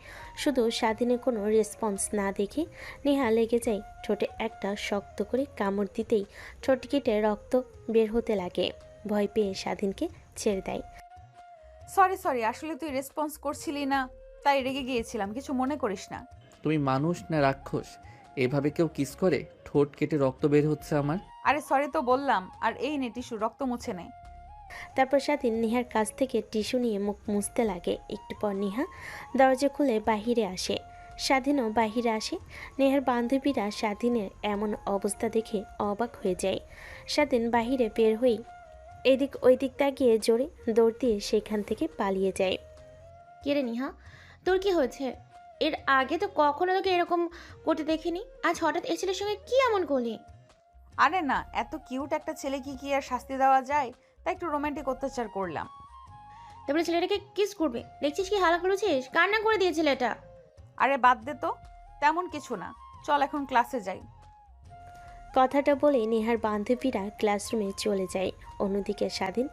শুধু স্বাধীনের কোনো রেসপন্স না দেখে নেহা লেগে যায় ঠোঁটে একটা শক্ত করে কামড় দিতেই ঠোঁট কেটে রক্ত বের হতে লাগে। ভয় পেয়ে স্বাধীনকে ছেড়ে দেয়। সরি আসলে তুই রেসপন্স করছিলি না, তাই রেগে গিয়েছিলাম, কিছু মনে করিস না। তুমি মানুষ না রাক্ষস? এভাবে কেউ কিস করে? ঠোঁট কেটে রক্ত বের হচ্ছে আমার। আরে সরি তো বললাম, আর এই নে টিস্যু, রক্ত মুছে নে। তারপর স্বাধীন নেহার কাছ থেকে টিস্যু নিয়ে মুখ মুছতে লাগে। একটু পর নেহা দরজা খুলে বাহিরে আসে। স্বাধীনও বাহিরে আসে। নেহার বান্ধবীরা স্বাধীনের এমন অবস্থা দেখে অবাক হয়ে যায়। স্বাধীন বাহিরে বের হয়ে এদিক ওইদিক তাকিয়ে জোরে দৌড় দিয়ে সেখান থেকে পালিয়ে যায়। কে রে নিহা, তোর কি হয়েছে? এর আগে তো কখনো তোকে এরকম করতে দেখিনি, আজ হঠাৎ এই ছেলের সঙ্গে কি এমন করলি? আরে না, এত কিউট একটা ছেলে কি আর শাস্তি দেওয়া যায়? তাই একটু রোমান্টিক অত্যাচার করলাম। তারপরে ছেলেটাকে কিস করবে, দেখছিস কি হালা করেছিস? কান্না করে দিয়ে ছেলেটা। আরে বাদ দে তো, তেমন কিছু না, চল এখন ক্লাসে যাই। কথাটা বলে নেহার বান্ধবীরা ক্লাসরুমে চলে যায়। অন্যদিকে স্বাধীন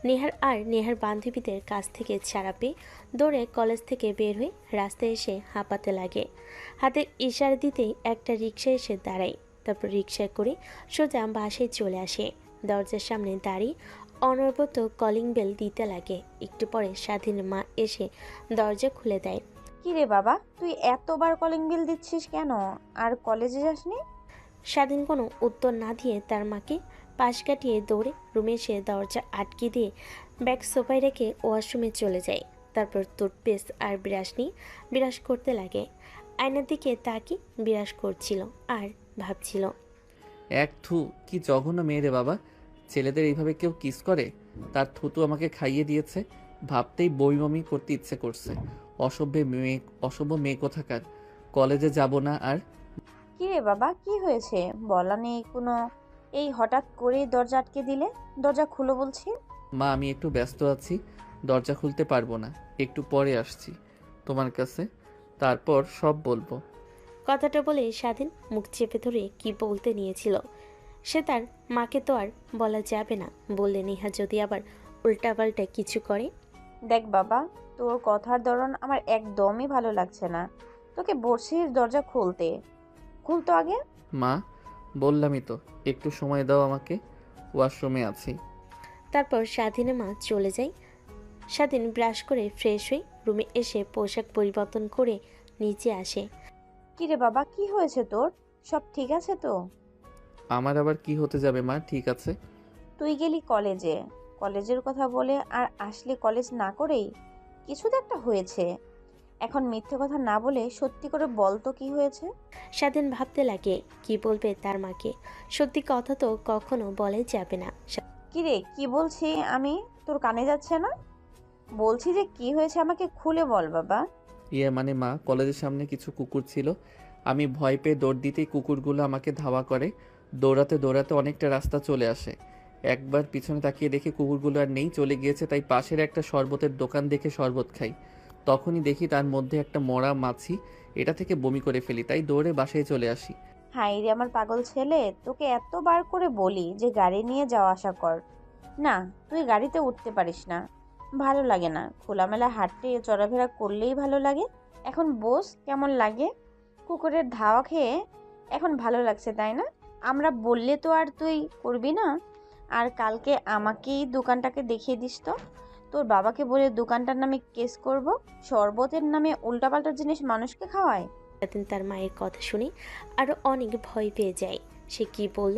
নেহার আর নেহার বান্ধবীদের কাছ থেকে ছাড়া পেয়ে দৌড়ে কলেজ থেকে বের হয়ে রাস্তায় এসে হাঁপাতে লাগে। হাতের ইশারা দিতেই একটা রিকশা এসে দাঁড়ায়। তারপর রিকশায় করে সোজা বাসায় চলে আসে। দরজার সামনে দাঁড়িয়ে অনবরত কলিং বেল দিতে লাগে। একটু পরে স্বাধীনের মা এসে দরজা খুলে দেয়। কি রে বাবা, তুই এতবার কলিং বেল দিচ্ছিস কেন? আর কলেজে যাসনি? স্বাধীন কোনো উত্তর না দিয়ে তার মাকে পাশ কাটিয়ে দৌড়ে রুমে এসে দরজা আটকে দিয়ে ব্যাগ সোফায় রেখে ওয়াশরুমে চলে যায়। তারপর টুথপেস্ট আর ব্রাশ নিয়ে বিরাশ করতে লাগে। আয়নার দিকে তাকিয়ে বিরাশ করছিল আর ভাবছিল, এক থু, কি জঘন্য মেয়ে রে বাবা। ছেলেদের এইভাবে কেউ কিস করে? তার থুতু আমাকে খাইয়ে দিয়েছে, ভাবতেই বমি করতে ইচ্ছে করছে। অসভ্য মেয়ে কোথাকার। কলেজে যাব না আর। কি রে বাবা, কি হয়েছে? বলা নেই কোনো, এই হঠাৎ করে দরজা আটকে দিলে? দরজা খুলো বলছি। মা, আমি একটু ব্যস্ত আছি, দরজা খুলতে পারবো না, একটু পরে আসছি তোমার কাছে, তারপর সব বলবো। কথাটা বলে স্বাধীন মুখ চেপে ধরে কি বলতে নিয়েছিল সে তার মাকে তো আর বলা যাবে না। বললে নেহা যদি আবার উল্টাপাল্টা কিছু করে। দেখ বাবা, তোর কথার ধরন আমার একদমই ভালো লাগছে না। তোকে বলছিস দরজা খুলতো আগে। মা, বললামই তো, একটু সময় দাও আমাকে, ওয়াশরুমে আছি। তারপর স্বাধীনের মা চলে যায়। স্বাধীন ব্রাশ করে ফ্রেশ হয়ে রুমে এসে পোশাক পরিবর্তন করে নিচে আসে। কি রে বাবা, কি হয়েছে তোর? সব ঠিক আছে তো? আমার আবার কি হতে যাবে মা, ঠিক আছে। তুই গেলি কলেজে, কলেজের কথা বলে আর আসলে কলেজ না করেই কিছু তো একটা হয়েছে। এখন মিথ্যে কথা না বলে সত্যি করে বল তো কি হয়েছে। স্বাধীন ভাবতে লাগে কি বলবে তার মাকে। সত্যি কথা তো কখনো বলে যাবে না। কি রে, কি বলছি আমি? তোর কানে যাচ্ছে না? বলছি যে কি হয়েছে আমাকে খুলে বল বাবা। মানে মা, কলেজের সামনে কিছু কুকুর ছিল, আমি ভয় পেয়ে দৌড় দিতেই কুকুরগুলো আমাকে ধাওয়া করে। দৌড়াতে দৌড়াতে অনেকটা রাস্তা চলে আসে। একবার পিছনে তাকিয়ে দেখে কুকুরগুলো আর নেই, চলে গিয়েছে। তাই পাশের একটা শরবতের দোকান দেখে শরবত খাই। তখনই দেখি তার মধ্যে একটা মরা মাছি, এটা থেকে বমি করে ফেলি, তাই দৌড়ে বাসায় চলে আসি। হাই রে আমার পাগল ছেলে, তোকে এতবার করে বলি যে গাড়ি নিয়ে যাওয়া আসা কর। না, তুই গাড়িতে উঠতে পারিস না, ভালো লাগে না। খোলামেলা হাঁটতে চলাফেরা করলেই ভালো লাগে। এখন বস, কেমন লাগে? কুকুরের ধাওয়া খেয়ে এখন ভালো লাগছে তাই না? আমরা বললে তো আর তুই করবি না। আর কালকে আমাকেই দোকানটাকে দেখিয়ে দিস তো। তোর বাবাকে বলে দোকানটার নামে কেস করব। শরবতের নামে উল্টাপাল্টা জিনিস মানুষকে খাওয়ায়। স্বাধীন তার মায়ের কথা শুনে আরো অনেক ভয় পেয়ে যায়। সে কি বলল,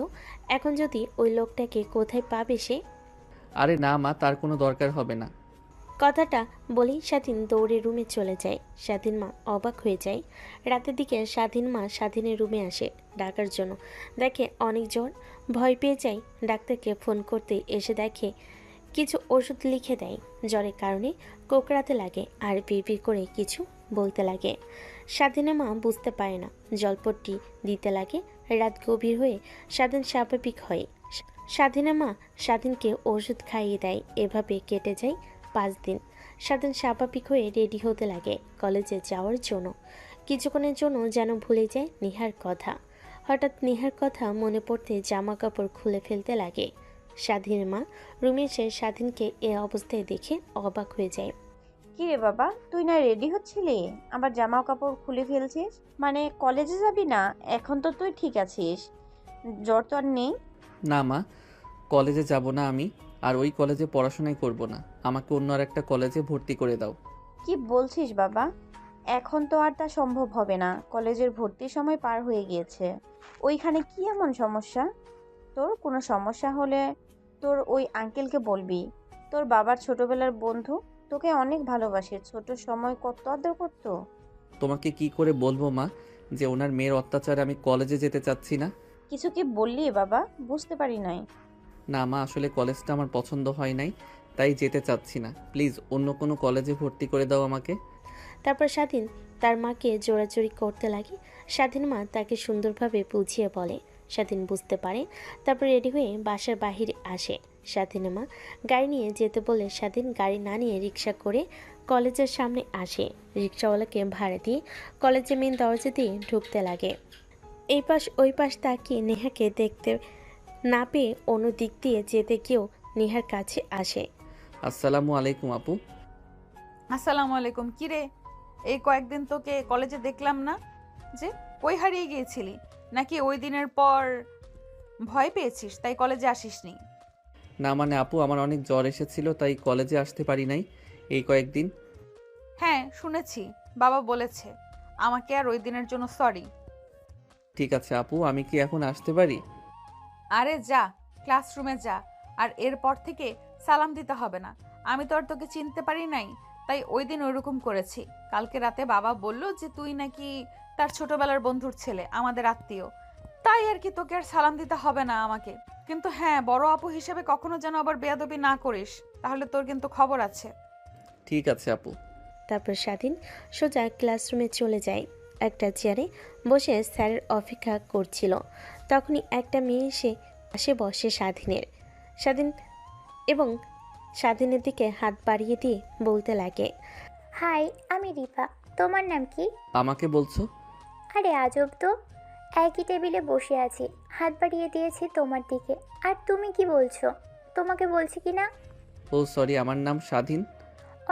এখন যদি ওই লোকটাকে কোথায় পাবে সে? আরে না মা, তার কোনো দরকার হবে না। কথাটা বলেই স্বাধীন দৌড়ে রুমে চলে যায়। স্বাধীন মা অবাক হয়ে যায়। রাতের দিকে স্বাধীন মা স্বাধীনের রুমে আসে ডাকার জন্য। দেখে অনেক জ্বর, ভয় পেয়ে যায়। ডাক্তারকে ফোন করতে এসে দেখে কিছু ওষুধ লিখে দেয়। জ্বরের কারণে কোকড়াতে লাগে আর বিড়বিড় করে কিছু বলতে লাগে। স্বাধীনের মা বুঝতে পারে না, জলপট্টি দিতে লাগে। রাত গভীর হয়ে স্বাধীন স্বাভাবিক হয়। স্বাধীনের মা স্বাধীনকে ওষুধ খাইয়ে দেয়। এভাবে কেটে যায় 5 দিন। স্বাধীন স্বাভাবিক হয়ে রেডি হতে লাগে কলেজে যাওয়ার জন্য। কিছুক্ষণের জন্য যেন ভুলে যায় নেহার কথা। হঠাৎ নেহার কথা মনে পড়তে জামা কাপড় খুলে ফেলতে লাগে। স্বাধীনের মা রুমে এসে স্বাধীনকে এ অবস্থায় দেখে অবাক হয়ে যায়। কি রে বাবা, তুই না রেডি হচ্ছিলি, আবার জামা কাপড় খুলে ফেলছিস? মানে কলেজে যাবি না? এখন তো তুই ঠিক আছিস, জ্বর তো আর নেই। না মা, কলেজে যাব না আমি, আর ওই কলেজে পড়াশোনাই করব না। আমাকে অন্য আর একটা কলেজে ভর্তি করে দাও। কি বলছিস বাবা? এখন তো আর তা সম্ভব হবে না, কলেজের ভর্তির সময় পার হয়ে গিয়েছে। ওইখানে কি এমন সমস্যা? তোর কোনো সমস্যা হলে তোর ওই আঙ্কেলকে বলবি। তোর বাবার ছোটবেলার বন্ধু, তোকে অনেক ভালোবাসে, ছোট সময় কত আদর করতো। তোমাকে কি করে বলবো মা যে ওনার মেয়ের অত্যাচারে আমি কলেজে যেতে চাচ্ছি না? কিছু কি বললি বাবা? বুঝতে পারি নাই। না মা, আসলে কলেজটা আমার পছন্দ হয় নাই, তাই যেতে চাচ্ছি না। প্লিজ অন্য কোনো কলেজে ভর্তি করে দাও আমাকে। তারপর স্বাধীন তার মাকে জোরাজোরি করতে লাগে। স্বাধীন মা তাকে সুন্দরভাবে বুঝিয়ে বলে। স্বাধীন বুঝতে পারে। তারপর রেডি হয়ে বাসার বাহিরে আসে। স্বাধীনের মা গাড়ি নিয়ে যেতে বলে স্বাধীন গাড়ি না নিয়ে রিক্সা করে কলেজের সামনে আসে। রিক্সাওয়ালাকে ভাড়া দিয়ে কলেজের মেন দরজা দিয়ে ঢুকতে লাগে। এই পাশ ওই পাশ তাকিয়ে নেহাকে দেখতে না পেয়ে অন্য দিক দিয়ে যেতে গিয়েও নেহার কাছে আসে। আসসালামু আলাইকুম আপু। আসসালামু আলাইকুম। কিরে, এই কয়েকদিন তোকে কলেজে দেখলাম না যে, কই হারিয়ে গিয়েছিলি? নাকি ওই দিনের পর ভয় পেয়েছিস তাই কলেজে আসিসনি? না মানে আপু, আমার অনেক জ্বর এসেছিল তাই কলেজে আসতে পারি নাই এই কয়েকদিন। হ্যাঁ শুনেছি, বাবা বলেছে। আমাকে আর ওই দিনের জন্য সরি। ঠিক আছে আপু, আমি কি এখন আসতে পারি? আরে যা, ক্লাসরুমে যা। আর এরপর থেকে সালাম দিতে হবে না। আমি তো আর তোকে চিনতে পারি নাই, তাই ওই দিন ওইরকম করেছি। কালকে রাতে বাবা বলল যে তুই নাকি তার ছোটবেলার বন্ধুর ছেলে, আমাদের আত্মীয়, তাই আর কি তোকে আর সালাম দিতে হবে না আমাকে। কিন্তু হ্যাঁ, বড় আপু হিসেবে কখনো যেন আবার বেয়াদবি না করিস, তাহলে তোর কিন্তু খবর আছে। ঠিক আছে আপু। তারপর স্বাধীন সোজা ক্লাসরুমে চলে যায়। একটা চেয়ারে বসে স্যারের অপেক্ষা করছিল। তখনই একটা মেয়ে এসে পাশে বসে স্বাধীনের। স্বাধীন এবং স্বাধীনের দিকে হাত বাড়িয়ে দিয়ে বলতে লাগে, হাই, আমি রিপা। তোমার নাম কি? আমাকে বলছো? আরে আজব তো, একই টেবিলে বসে আছি, হাত বাড়িয়ে দিয়েছি তোমার দিকে, আর তুমি কি বলছো? তোমাকে বলছি কি না? ও সরি, আমার নাম স্বাধীন।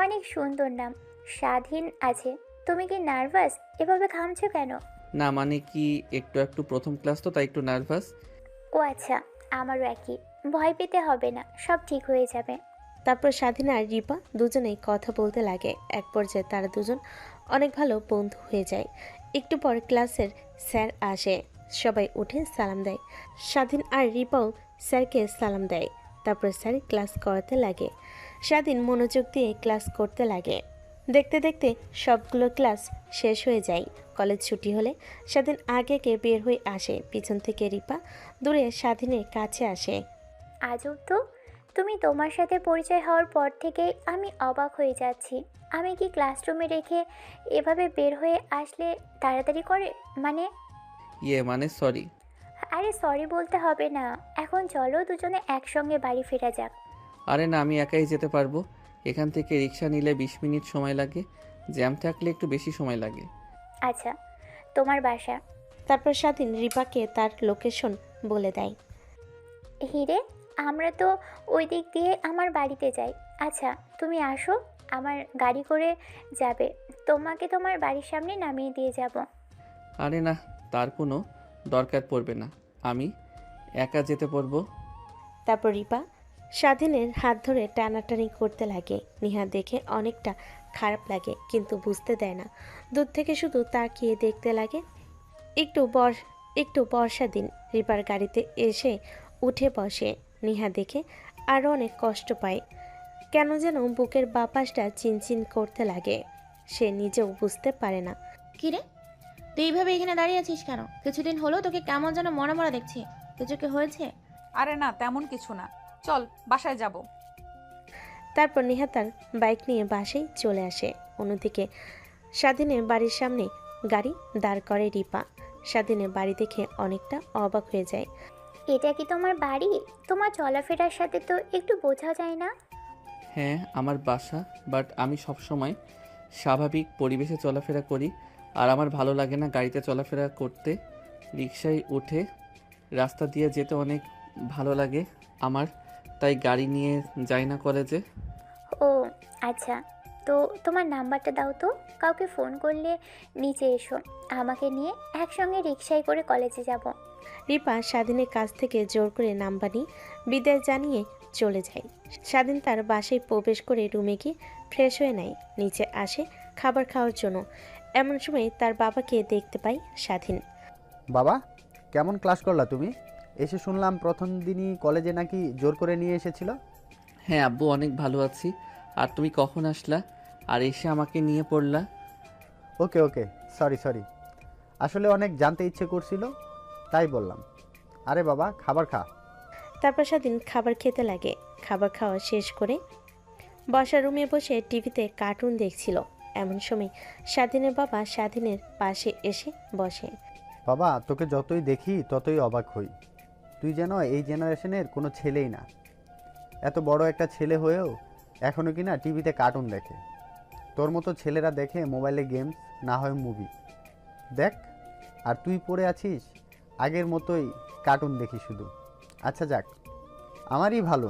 অনেক সুন্দর নাম, স্বাধীন আছে। তুমি কি নার্ভাস? এভাবে ঘামছো কেন? না মানে কি, একটু একটু প্রথম ক্লাস তো তাই একটু নার্ভাস। ও আচ্ছা, আমারও একই। ভয় পেতে হবে না, সব ঠিক হয়ে যাবে। তারপর স্বাধীন আর রিপা দুজনেই কথা বলতে লাগে। এক পর্যায়ে তারা দুজন অনেক ভালো বন্ধু হয়ে যায়। একটু পর ক্লাসের স্যার আসে। সবাই উঠে সালাম দেয়। স্বাধীন আর রিপাও স্যারকে সালাম দেয়। তারপর স্যার ক্লাস করাতে লাগে। স্বাধীন মনোযোগ দিয়ে ক্লাস করতে লাগে। দেখতে দেখতে সবগুলো ক্লাস শেষ হয়ে যায়। কলেজ ছুটি হলে স্বাধীন আগে বের হয়ে আসে। পিছন থেকে রিপা দূরে স্বাধীনের কাছে আসে। আজব তো, তুমি তোমার সাথে পরিচয় হওয়ার পর থেকেই আমি অবাক হয়ে যাচ্ছি। আমি কি ক্লাসরুমে রেখে এভাবে বের হয়ে আসলে তাড়াতাড়ি করে? মানে মানে সরি। আরে সরি বলতে হবে না, এখন চলো দুজনে একসঙ্গে বাড়ি ফেরা যাক। আরে না, আমি একাই যেতে পারবো। এখান থেকে রিক্সা নিলে 20 মিনিট সময় লাগে, জ্যাম থাকলে একটু বেশি সময় লাগে। আচ্ছা, তোমার বাসা? তারপর স্বাধীন রিপাকে তার লোকেশন বলে দেয়। হিরে, আমরা তো ওই দিক দিয়ে আমার বাড়িতে যাই। আচ্ছা তুমি আসো, আমার গাড়ি করে যাবে, তোমাকে তোমার বাড়ির সামনে নামিয়ে দিয়ে যাব। আরে না, তার কোনো দরকার পড়বে না, আমি একা যেতে পারবো। তারপর রিপা স্বাধীনের হাত ধরে টানাটানি করতে লাগে। নিহা দেখে অনেকটা খারাপ লাগে, কিন্তু বুঝতে দেয় না। দূর থেকে শুধু তাকিয়ে দেখতে লাগে। একটু বর্ষা দিন রিপার গাড়িতে এসে উঠে বসে। নিহা দেখে আরও অনেক কষ্ট পায়। কেন যেন বুকের বাপাসটা চিনচিন করতে লাগে। সে নিজেও বুঝতে পারে না। কিরে, তুই এইভাবে এখানে দাঁড়িয়ে আছিস কেন? কিছুদিন হলো তোকে কেমন যেন মরা মরা দেখছি। কিছু কি হয়েছে? আরে না, তেমন কিছু না, চল বাসায় যাব। তারপর নিহা তার বাইক নিয়ে বাসায় চলে আসে। অন্যদিকে স্বাধীনের বাড়ির সামনে গাড়ি দাঁড় করে রিপা। স্বাধীনের বাড়ি দেখে অনেকটা অবাক হয়ে যায়। এটা কি তোমার বাড়ি? তোমার চলাফেরার সাথে তো একটু বোঝা যায় না। হ্যাঁ, আমার বাসা, বাট আমি সবসময় স্বাভাবিক পরিবেশে চলাফেরা করি, আর আমার ভালো লাগে না গাড়িতে চলাফেরা করতে। রিকশায় উঠে রাস্তা দিয়ে যেতে অনেক ভালো লাগে আমার, তাই গাড়ি নিয়ে যাই না কলেজে। ও আচ্ছা, তো তোমার নাম্বারটা দাও তো, কাউকে ফোন করলে নিচে এসো, আমাকে নিয়ে একসঙ্গে রিকশায় করে কলেজে যাব। রিপা স্বাধীনের কাছ থেকে জোর করে নাম্বার নিয়ে বিদায় জানিয়ে চলে যায়। স্বাধীন তার বাসায় প্রবেশ করে রুমে গিয়ে ফ্রেশ হয়ে নেয়, নিচে আসে খাবার খাওয়ার জন্য। এমন সময় তার বাবাকে দেখতে পায় স্বাধীন। বাবা, কেমন ক্লাস করলা তুমি? এসে শুনলাম প্রথম দিনই কলেজে নাকি জোর করে নিয়ে এসেছিল। হ্যাঁ আব্বু, অনেক ভালো আছি। আর তুমি কখন আসলা আর এসে আমাকে নিয়ে পড়লা? ওকে ওকে, সরি, আসলে অনেক জানতে ইচ্ছে করছিল তাই বললাম। আরে বাবা, খাবার খা। তারপর স্বাধীন খাবার খেতে লাগে। খাবার খাওয়া শেষ করে বসার রুমে বসে টিভিতে কার্টুন দেখছিল। এমন সময় স্বাধীনের বাবা স্বাধীনের পাশে এসে বসে। বাবা, তোকে যতই দেখি ততই অবাক হই। তুই যেন এই জেনারেশনের কোনো ছেলেই না। এত বড় একটা ছেলে হয়েও এখনও কিনা টিভিতে কার্টুন দেখে। তোর মতো ছেলেরা দেখে মোবাইলে গেমস, না হয় মুভি দেখ, আর তুই পড়ে আছিস আগের মতোই কার্টুন দেখি শুধু। আচ্ছা যাক, আমারই ভালো।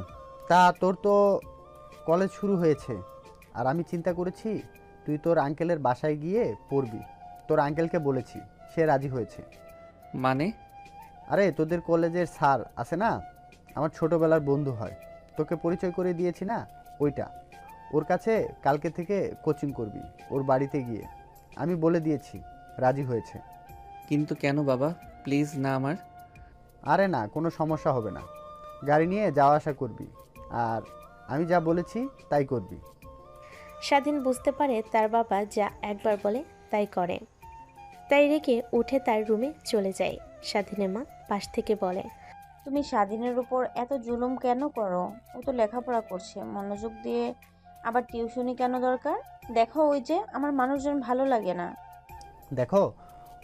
তা তোর তো কলেজ শুরু হয়েছে, আর আমি চিন্তা করেছি তুই তোর আঙ্কেলের বাসায় গিয়ে পড়বি। তোর আঙ্কেলকে বলেছি, সে রাজি হয়েছে। মানে? আরে তোদের কলেজের স্যার আছে না, আমার ছোটোবেলার বন্ধু হয়, তোকে পরিচয় করে দিয়েছি না, ওইটা। ওর কাছে কালকে থেকে কোচিং করবি, ওর বাড়িতে গিয়ে। আমি বলে দিয়েছি, রাজি হয়েছে। কিন্তু কেন বাবা, প্লিজ না আমার। আরে না, কোনো সমস্যা হবে না, গাড়ি নিয়ে যাওয়া আসা করবি, আর আমি যা বলেছি তাই করবি। স্বাধীন বুঝতে পারে তার বাবা যা একবার বলে তাই করে, তাই রেখে উঠে তার রুমে চলে যায়। স্বাধীনের মা পাশ থেকে বলে, তুমি স্বাধীনের উপর এত জুলুম কেন করো? ও তো লেখাপড়া করছে, মনোযোগ দিয়ে। আবার টিউশনি কেন দরকার? দেখো, ওই যে আমার মানুষজন ভালো লাগে না। দেখো,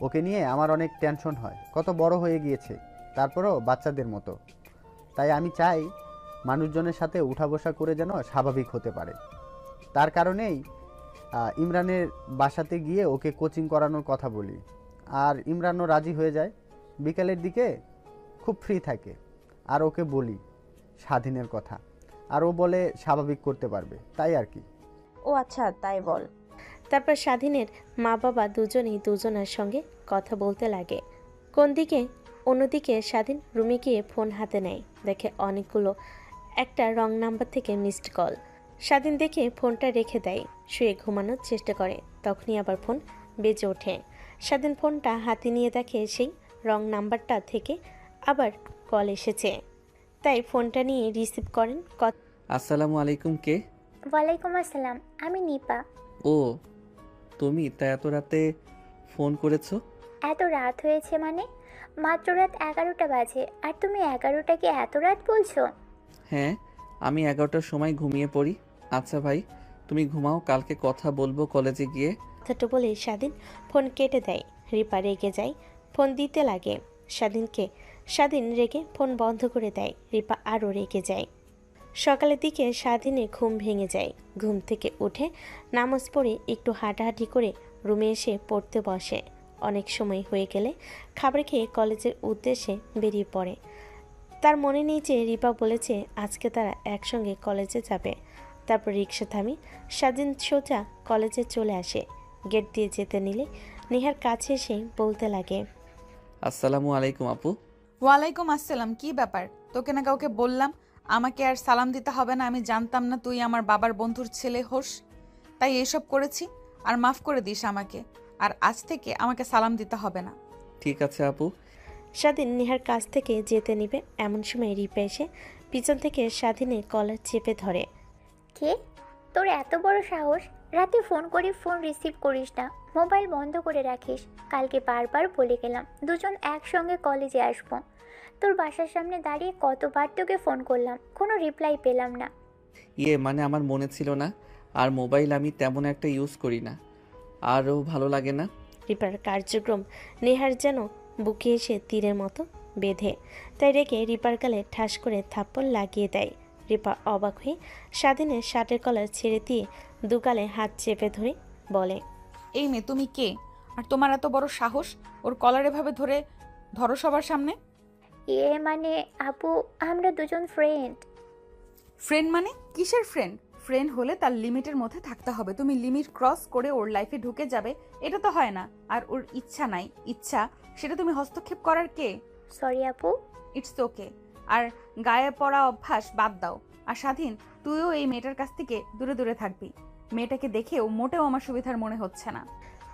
ওকে নিয়ে আমার অনেক টেনশন হয়। কত বড় হয়ে গিয়েছে, তারপরও বাচ্চাদের মতো। তাই আমি চাই মানুষজনের সাথে উঠা বসা করে যেন স্বাভাবিক হতে পারে। তার কারণেই ইমরানের বাসাতে গিয়ে ওকে কোচিং করানোর কথা বলি, আর ইমরানও রাজি হয়ে যায়। বিকালের দিকে খুব ফ্রি থাকে, আর ওকে বলি স্বাধীনের কথা, আর ও বলে স্বাভাবিক করতে পারবে, তাই আর কি। ও আচ্ছা, তাই বল। তারপর স্বাধীনের মা বাবা দুজনেই দুজনের সঙ্গে কথা বলতে লাগে। কোন দিকে অন্যদিকে স্বাধীন রুমে গিয়ে ফোন হাতে নেয়, দেখে অনেকগুলো একটা রং নাম্বার থেকে মিসড কল। স্বাধীন দেখে ফোনটা রেখে দেয়, শুয়ে ঘুমানোর চেষ্টা করে। তখনই আবার ফোন বেজে ওঠে। স্বাধীন ফোনটা হাতে নিয়ে দেখে সেই রং নাম্বারটা থেকে আবার কল এসেছে, তাই ফোনটা নিয়ে রিসিভ করেন। আসসালামু আলাইকুম, কে? ওয়ালাইকুম আসসালাম, আমি নিপা। ও তুমি, তা এত রাতে ফোন করেছো? এত রাত হয়েছে মানে? মাত্র রাত 11টা বাজে, আর তুমি 11টাকে এত রাত বলছো? হ্যাঁ, আমি 11টার সময় ঘুমিয়ে পড়ি। আচ্ছা ভাই, তুমি ঘুমাও, কালকে কথা বলবো কলেজে গিয়ে। কথাটা বলে স্বাধীন ফোন কেটে দেয়। রিপা রেগে যায়, ফোন দিতে লাগে স্বাধীনকে। স্বাধীন রেগে ফোন বন্ধ করে দেয়। রিপা আরও রেগে যায়। সকালের দিকে স্বাধীনের ঘুম ভেঙে যায়। ঘুম থেকে উঠে নামাজ পড়ে একটু হাঁটাহাঁটি করে রুমে এসে পড়তে বসে। অনেক সময় হয়ে গেলে খাবার খেয়ে কলেজের উদ্দেশ্যে বেরিয়ে পড়ে। তার মনে নেই যে রিপা বলেছে আজকে তারা একসঙ্গে কলেজে যাবে। তারপর রিক্সা থামি স্বাধীন সোজা কলেজে চলে আসে। গেট দিয়ে যেতে নিলে নেহার কাছে এসে বলতে লাগে, আসসালামু আলাইকুম আপু। ওয়ালাইকুম আসসালাম। কি ব্যাপার? তোকে না কাউকে বললাম আমাকে আর সালাম দিতে হবে না? আমি জানতাম না তুই আমার বাবার বন্ধুর ছেলে হোস, তাই এসব করেছি। আর মাফ করে দিস আমাকে, আর আজ থেকে আমাকে সালাম দিতে হবে না। ঠিক আছে আপু। স্বাধীন নেহার কাছ থেকে যেতে নিবে, এমন সময় রিপা এসে পিছন থেকে স্বাধীনের কলার চেপে ধরে। কে? তোর এত বড় সাহস? রাতে ফোন করি, ফোন রিসিভ করিস না, মোবাইল বন্ধ করে রাখিস। কালকে বারবার বলে গেলাম দুজন একসঙ্গে কলেজে আসবো। তোর বাসার সামনে দাঁড়িয়ে কতবার তোকে ফোন করলাম, কোনো রিপ্লাই পেলাম না। মানে আমার মনে ছিল না, আর মোবাইল আমি তেমন একটা ইউজ করি না, আরও ভালো লাগে না। রিপার কার্যক্রম নেহার যেন বুকে এসে তীরের মতো বেঁধে, তাই রেখে রিপার গালে ঠাস করে থাপ্পড় লাগিয়ে দেয়। রিপা অবাক হয়ে স্বাধীনের শার্টের কলার ছেড়ে দিয়ে দুগালে হাত চেপে ধরে বলে, এই মেয়ে, তুমি কে? আর তোমার এত বড় সাহস ওর কলার এভাবে ধরো সবার সামনে? মানে আপু, আমরা দুজন ফ্রেন্ড। ফ্রেন্ড মানে? কিসের ফ্রেন্ড? ফ্রেন্ড হলে তার লিমিটের মধ্যে থাকতে হবে। তুমি লিমিট ক্রস করে ওর লাইফে ঢুকে যাবে, এটা তো হয় না। আর ওর ইচ্ছা নাই, ইচ্ছা, সেটা তুমি হস্তক্ষেপ করার কে? সরি আপু। It's okay. আর গায়ে পড়া অভ্যাস বাদ দাও। আর স্বাধীন, তুইও এই মেয়েটার কাছ থেকে দূরে দূরে থাকবি। মেয়েটাকে দেখেও মোটেও আমার সুবিধার মনে হচ্ছে না।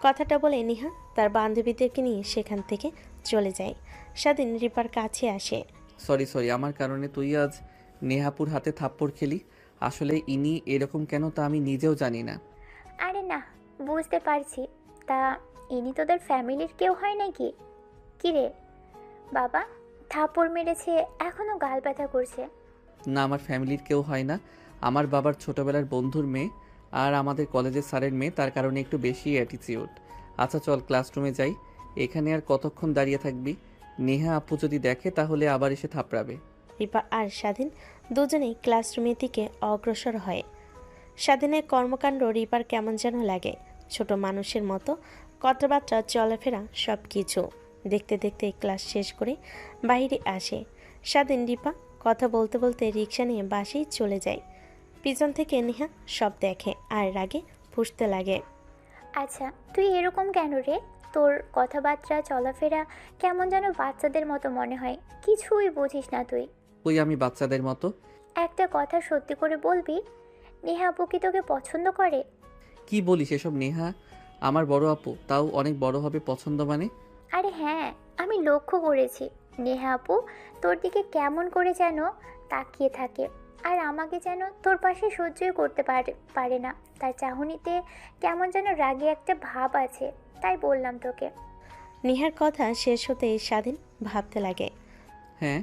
কথাটা বলে নিহা তার বান্ধবীদেরকে নিয়ে সেখান থেকে চলে যায়। স্বাধীন রিপার কাছে আসে। সরি, আমার কারণে তুই আজ নেহাপুর হাতে থাপ্পড় খেলি। আসলে ইনি এরকম কেন তা আমি নিজেও জানি না। আরে না, বুঝতে পারছি। তা ইনি তোদের ফ্যামিলির কেউ হয় নাকি? কিরে বাবা, থাপ্পড় মেরেছে এখনো গাল ব্যথা করছে? না, আমার ফ্যামিলির কেউ হয় না। আমার বাবার ছোটবেলার বন্ধুর মেয়ে আর আমাদের কলেজের স্যারের মেয়ে, তার কারণে একটু বেশি অ্যাটিটিউড। আচ্ছা চল ক্লাসরুমে যাই। এখানে আর কতক্ষণ দাঁড়িয়ে থাকবি? নেহা আপু যদি দেখে তাহলে আবার এসে থাপড়াবে। রিপা আর স্বাধীন দুজনেই ক্লাসরুমের দিকে অগ্রসর হয়। স্বাধীনের কর্মকাণ্ড রিপার কেমন যেন লাগে। ছোট মানুষের মতো কথাবার্তা, চলাফেরা সব কিছু। দেখতে দেখতে ক্লাস শেষ করে বাইরে আসে স্বাধীন। রিপা কথা বলতে বলতে রিক্সা নিয়ে বাসেই চলে যায়। পিছন থেকে নেহা সব দেখে আর রাগে ফুঁসতে লাগে। আচ্ছা তুই এরকম কেন রে? তোর কথাবার্তা চলাফেরা কেমন যেন বাচ্চাদের মতো মনে হয়। কিছুই বুঝিস না তুই। ওই আমি বাচ্চাদের মতো? একটা কথা সত্যি করে বলবি, নেহা আপু কি তোকে পছন্দ করে? কি বলিস এসব? নেহা আমার বড় আপু, তাও অনেক বড় হবে পছন্দ মানে? আরে হ্যাঁ, আমি লক্ষ্য করেছি নেহা আপু তোর দিকে কেমন করে যেন তাকিয়ে থাকে। আর আমাকে যেন তোর পাশে সহ্যই করতে পারে না। তার চাহনিতে কেমন যেন রাগে একটা ভাব আছে, তাই বললাম তোকে। নেহার কথা শেষ হতেই স্বাধীন ভাবতে লাগে। হ্যাঁ,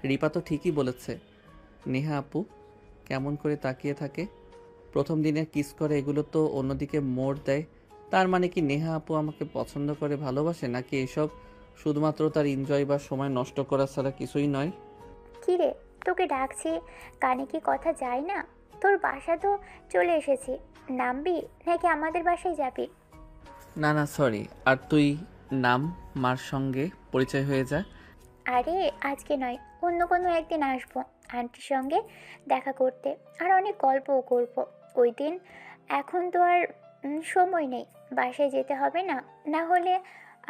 রিপা তো ঠিকই বলেছে। নেহা আপু কেমন করে তাকিয়ে থাকে, প্রথম দিনে কিস করে, এগুলো তো অন্যদিকে মোড় দেয়। তার মানে কি নেহা আপু আমাকে পছন্দ করে, ভালোবাসে, নাকি এসব শুধুমাত্র তার এনজয় বা সময় নষ্ট করা ছাড়া কিছুই নয়? কিরে, তোকে ডাকছি, কানে কি কথা যায় না? তোর বাসা তো চলে এসেছি, নামবি নাকি আমাদের বাসায় যাবি? না সরি। আর তুই নাম, মার সঙ্গে পরিচয় হয়ে যা। আরে আজকে নয়, অন্য কোনো একদিন আসবো আন্টির সঙ্গে দেখা করতে, আর অনেক গল্পও করব ওই দিন। এখন তো আর সময় নেই, বাসায় যেতে হবে না, না হলে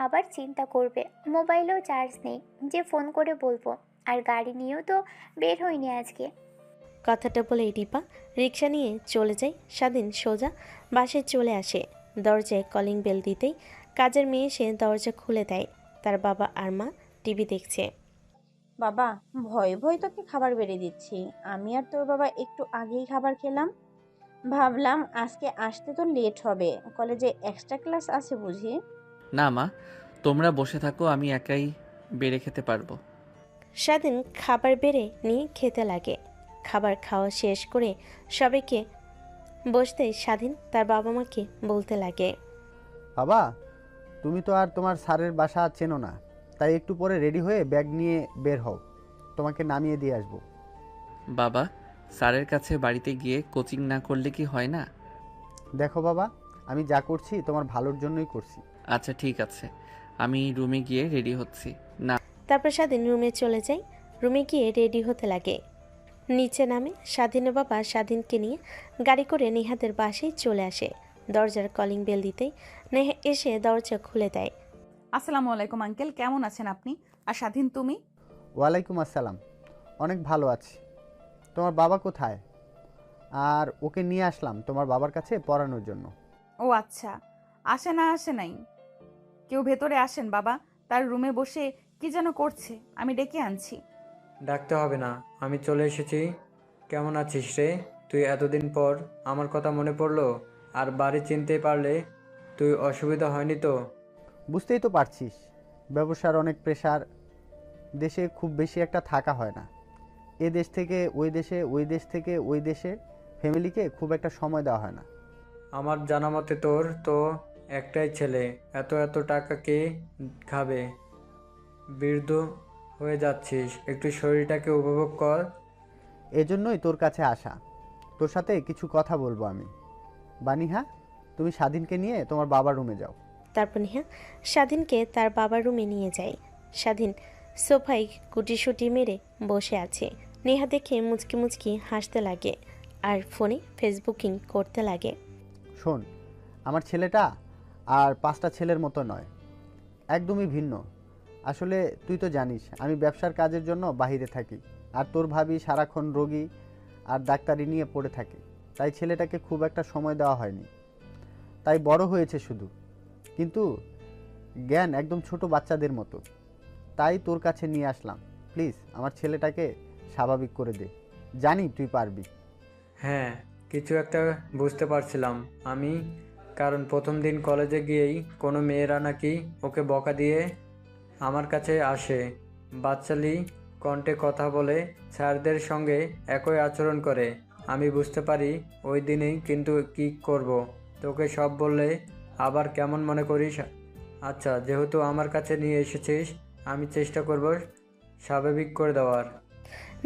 আবার চিন্তা করবে। মোবাইলেও চার্জ নেই যে ফোন করে বলবো, আর গাড়ি নিয়েও তো বের হইনি আজকে। কথাটা বলে রিপা রিক্সা নিয়ে চলে যায়। স্বাধীন সোজা বাসায় চলে আসে। দরজায় কলিং বেল দিতেই কাজের মেয়ে এসে দরজা খুলে দেয়। তার বাবা আর মা টিভি দেখছে। বাবা, ভয়ে ভয়ে তোকে খাবার বেড়ে দিচ্ছি। আমি আর তোর বাবা একটু আগেই খাবার খেলাম। ভাবলাম আজকে আসতে তো লেট হবে, কলেজে এক্সট্রা ক্লাস আছে বুঝি। না মা, তোমরা বসে থাকো, আমি একাই বেড়ে খেতে পারবো। স্বাধীন খাবার বেড়ে নিয়ে খেতে লাগে। খাবার খাওয়া শেষ করে সবাইকে বসতে স্বাধীন তার বাবা মাকে বলতে লাগে। বাবা, তুমি তো আর তোমার স্যারের বাসা চেনো না, তাই একটু পরে রেডি হয়ে ব্যাগ নিয়ে বের হও, তোমাকে নামিয়ে দিয়ে আসবো। বাবা, স্যারের কাছে বাড়িতে গিয়ে কোচিং না করলে কি হয় না? দেখো বাবা, আমি যা করছি তোমার ভালোর জন্যই করছি। আচ্ছা ঠিক আছে, আমি রুমে গিয়ে রেডি হচ্ছি। না। তারপর স্বাধীন রুমে চলে যায়। রুমে গিয়ে রেডি হতে লাগে। নিচে নামে স্বাধীনের বাবা স্বাধীনকে নিয়ে গাড়ি করে নেহাদের বাসায় চলে আসে। দরজার কলিং বেল দিতেই নেহা এসে দরজা খুলে দেয়। আসসালামু আলাইকুম আঙ্কেল, কেমন আছেন আপনি? আর স্বাধীন তুমি? ওয়ালাইকুম আসসালাম, অনেক ভালো আছি। তোমার বাবা কোথায়? আর ওকে নিয়ে আসলাম তোমার বাবার কাছে পড়ানোর জন্য। ও আচ্ছা, আসে নাই। কেউ ভেতরে আসেন বাবা, তার রুমে বসে কি যেন করছে, আমি ডেকে আনছি। ডাকতে হবে না, আমি চলে এসেছি। কেমন আছিস রে? তুই এতদিন পর আমার কথা মনে পড়লো, আর বাড়ি চিনতে পারলে? তুই অসুবিধা হয়নি তো? বুঝতেই তো পারছিস, ব্যবসার অনেক প্রেশার, দেশে খুব বেশি একটা থাকা হয় না। এ দেশ থেকে ওই দেশে, ওই দেশ থেকে ওই দেশে ফ্যামিলিকে খুব একটা সময় দেওয়া হয় না। আমার জানা মতে তোর তো একটাই ছেলে, এত টাকা কে খাবে? বৃদ্ধ হয়ে যাচ্ছিস, একটু শরীরটাকে উপভোগ কর। এজন্যই তোর কাছে আসা, তোর সাথে কিছু কথা বলবো আমি। বানিহা, তুমি স্বাধীনকে নিয়ে তোমার বাবার রুমে যাও। তারপর নেহা স্বাধীনকে তার বাবার রুমে নিয়ে যায়। স্বাধীন সোফায় গুটিসুটি মেরে বসে আছে। নেহা দেখে মুচকি মুচকি হাসতে লাগে। আর ফোনে ফেসবুকিং করতে লাগে। শোন, আমার ছেলেটা আর 5টা ছেলের মতো নয়, একদমই ভিন্ন। আসলে তুই তো জানিস আমি ব্যবসার কাজের জন্য বাইরে থাকি, আর তোর ভাবি সারাক্ষণ রোগী আর ডাক্তারি নিয়ে পড়ে থাকে, তাই ছেলেটাকে খুব একটা সময় দেওয়া হয়নি। তাই বড় হয়েছে শুধু, কিন্তু জ্ঞান একদম ছোট বাচ্চাদের মতো। তাই তোর কাছে নিয়ে আসলাম, প্লিজ আমার ছেলেটাকে স্বাভাবিক করে দে, জানি তুই পারবি। হ্যাঁ, কিছু একটা বুঝতে পারছিলাম আমি, কারণ প্রথম দিন কলেজে গিয়েই কোনো মেয়েরা নাকি ওকে বকা দিয়ে আমার কাছে আসে, বাচ্চালি কণ্ঠে কথা বলে, স্যারদের সঙ্গে একই আচরণ করে। আমি বুঝতে পারি ওই দিনেই, কিন্তু কি করব, তোকে সব বললে আবার কেমন মনে করিস। আচ্ছা, যেহেতু আমার কাছে নিয়ে এসেছিস, আমি চেষ্টা করব স্বাভাবিক করে দেওয়ার।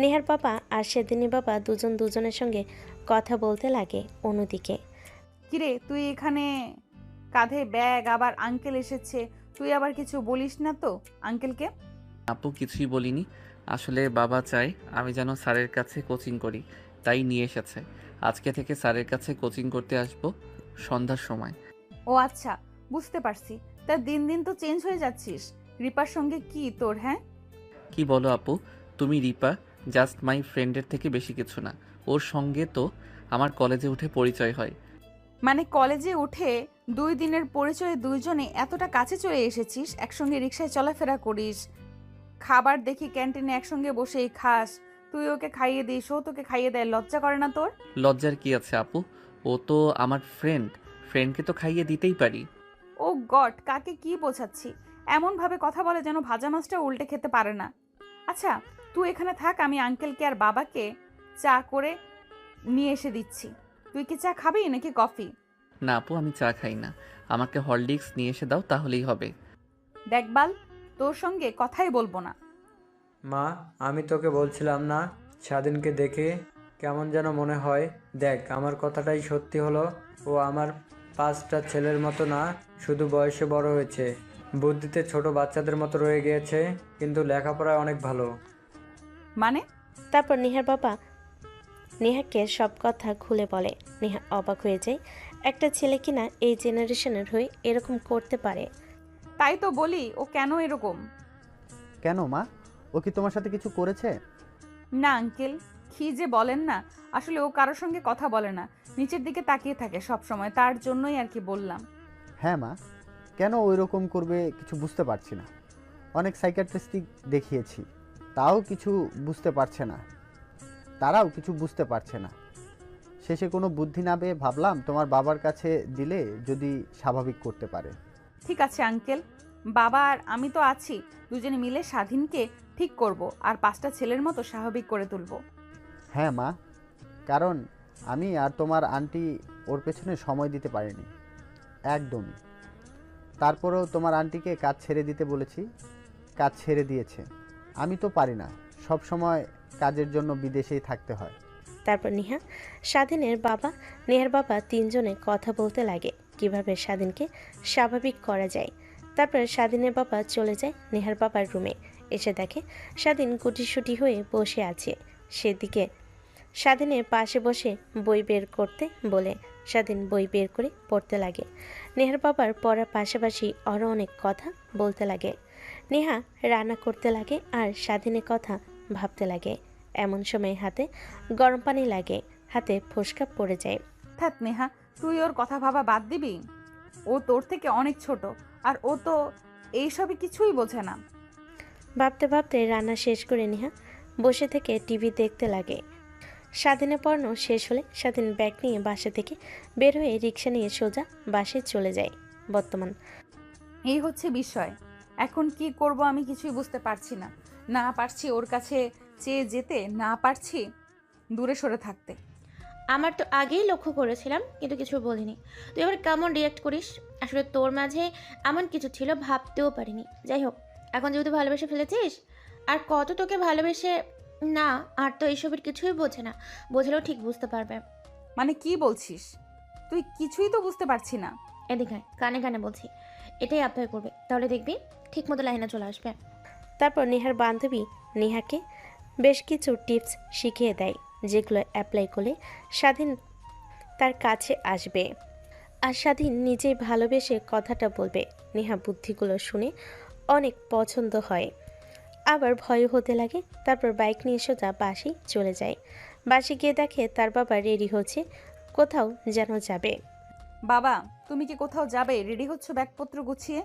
নেহার বাবা আর সেদিনের বাবা দুজন দুজনের সঙ্গে কথা বলতে লাগে। অন্যদিকে কিরে তুই এখানে, কাঁধে ব্যাগ, আবার আঙ্কেল এসেছে, তুই আবার কিছু বলিস না তো আঙ্কেলকে? আপু কিছুই বলিনি, আসলে বাবা চায় আমি যেন স্যারের কাছে কোচিং করি, তাই নিয়ে এসেছে। আজকে থেকে স্যারের কাছে কোচিং করতে আসবো সন্ধ্যার সময়। ও আচ্ছা, বুঝতে পারছি। তা দিন দিন তো চেঞ্জ হয়ে যাচ্ছিস। রিপার সঙ্গে কি তোর? হ্যাঁ, কি বলো আপু তুমি? রিপা জাস্ট মাই ফ্রেন্ডের থেকে বেশি কিছু না, ওর সঙ্গে তো আমার কলেজে উঠে পরিচয় হয়। মানে কলেজে উঠে 2 দিনের পরিচয়ে দুইজনে এতটা কাছে চলে এসেছিস, একসঙ্গে রিক্সায় চলাফেরা করিস, খাবার দেখি ক্যান্টিনে একসঙ্গে বসেই খাস, তুই ওকে খাইয়ে দিস, ও তোকে খাইয়ে দেয়, লজ্জা করে না তোর? লজ্জার কি আছে আপু, ও তো আমার ফ্রেন্ডকে তো খাইয়ে দিতেই পারি। ও গড, কাকে কি বোঝাচ্ছি? এমন ভাবে কথা বলে যেন ভাজা মাছটা উল্টে খেতে পারে না। আচ্ছা, তুই এখানে থাক, আমি আঙ্কেলকে আর বাবাকে চা করে নিয়ে এসে দিচ্ছি। তুই কি চা খাবি নাকি কফি? না আপু, আমি চা খাই না, আমাকে হরলিক্স নিয়ে এসে দাও তাহলেই হবে। দেখবাল, তোর সঙ্গে কথাই বলবো না। মা, আমি তোকে বলছিলাম না, স্বাধীনকে দেখে কেমন যেন মনে হয়। দেখ, আমার কথাটাই সত্যি হলো। ও আমার 5টা ছেলের মতো না, শুধু বয়সে বড় হয়েছে, বুদ্ধিতে ছোট বাচ্চাদের মতো রয়ে গিয়েছে, কিন্তু লেখাপড়ায় অনেক ভালো। মানে? তারপর নেহার বাবা নেহাকে সব কথা খুলে বলে। নেহা অবাক হয়ে যায়, একটা ছেলে কিনা এই জেনারেশনের হয়ে এরকম করতে পারে। তাই তো বলি, ও কেন এরকম? কেন মা, ও কি তোমার সাথে কিছু করেছে? না আঙ্কেল, কি যে বলেন না, আসলে ও কারোর সঙ্গে কথা বলে না, নিচের দিকে তাকিয়ে থাকে সব সময়, তার জন্যই আর কি বললাম। হ্যাঁ মা, কেন ওই রকম করবে কিছু বুঝতে পারছি না। অনেক সাইকিয়াট্রিস্টিক দেখিয়েছি, তাও কিছু বুঝতে পারছে না, তারাও কিছু বুঝতে পারছে না। শেষে কোনো বুদ্ধি না পেয়ে ভাবলাম তোমার বাবার কাছে দিলে যদি স্বাভাবিক করতে পারে। ঠিক আছে আঙ্কেল, বাবা আর আমি তো আছি, দুজনে মিলে স্বাধীনকে ঠিক করব আর 5টা ছেলের মতো স্বাভাবিক করে তুলব। হ্যাঁ মা, কারণ আমি আর তোমার আন্টি ওর পেছনে সময় দিতে পারিনি একদমই। তারপরেও তোমার আন্টিকে কাজ ছেড়ে দিতে বলেছি, কাজ ছেড়ে দিয়েছে। আমি তো পারি না, সব সময় কাজের জন্য বিদেশেই থাকতে হয়। তারপর নেহা, স্বাধীনের বাবা, নেহার বাবা তিনজনে কথা বলতে লাগে কিভাবে স্বাধীনকে স্বাভাবিক করা যায়। তারপর স্বাধীনের বাবা চলে যায় নেহার বাবার রুমে, এসে দেখে স্বাধীন গুটিসুটি হয়ে বসে আছে। সেদিকে স্বাধীনের পাশে বসে বই বের করতে বলে স্বাধীন বই বের করে পড়তে লাগে। নেহার বাবার পড়ার পাশাপাশি আরও অনেক কথা বলতে লাগে। নেহা রান্না করতে লাগে আর স্বাধীনের কথা ভাবতে লাগে। এমন সময় হাতে গরম পানি লাগে, হাতে ফোসকা পড়ে যায়। থাক নেহা, তুই ওর কথা ভাবা বাদ দিবি। ও তোর থেকে অনেক ছোট, আর ও তো এইসবই কিছুই বোঝে না। ভাবতে ভাবতে রান্না শেষ করে নেহা বসে থেকে টিভি দেখতে লাগে। স্বাধীনের পড়ানো শেষ হলে স্বাধীন ব্যাগ নিয়ে বাসা থেকে বের হয়ে রিক্সা নিয়ে সোজা বাসায় চলে যায়। বর্তমান এই হচ্ছে বিষয়, এখন কি করব আমি কিছুই বুঝতে পারছি না। না পারছি ওর কাছে চেয়ে যেতে, না পারছি দূরে সরে থাকতে। আমার তো আগেই লক্ষ্য করেছিলাম, কিন্তু কিছু বলিনি। তুই আবার কেমন রিয়াক্ট করিস? আসলে তোর মাঝে এমন কিছু ছিল ভাবতেও পারিনি। যাই হোক, এখন যেহেতু ভালোবেসে ফেলেছিস, আর কত তোকে ভালোবেসে না, আর তো এইসবের কিছুই বোঝে না, বোঝালেও ঠিক বুঝতে পারবে। মানে কি বলছিস তুই? কিছুই তো বুঝতে পারছি না। এদিকে আয়, কানে কানে বলছি, এটাই অ্যাপ্লাই করবে, তাহলে দেখবি ঠিক মতো লাইনে চলে আসবে। তারপর নেহার বান্ধবী নেহাকে বেশ কিছু টিপস শিখিয়ে দেয়। যেগুলো অ্যাপ্লাই করলে স্বাধীন তার কাছে আসবে আর স্বাধীন নিজেই ভালোবেসে কথাটা বলবে। নেহা বুদ্ধিগুলো শুনে অনেক পছন্দ হয়, আবার ভয়ও হতে লাগে। তারপর বাইক নিয়ে সোজা বাসি চলে যায়। বাসে গিয়ে দেখে তার বাবা রেডি হচ্ছে, কোথাও যেন যাবে। বাবা, তুমি কি কোথাও যাবে? রেডি হচ্ছ ব্যাগপত্র গুছিয়ে?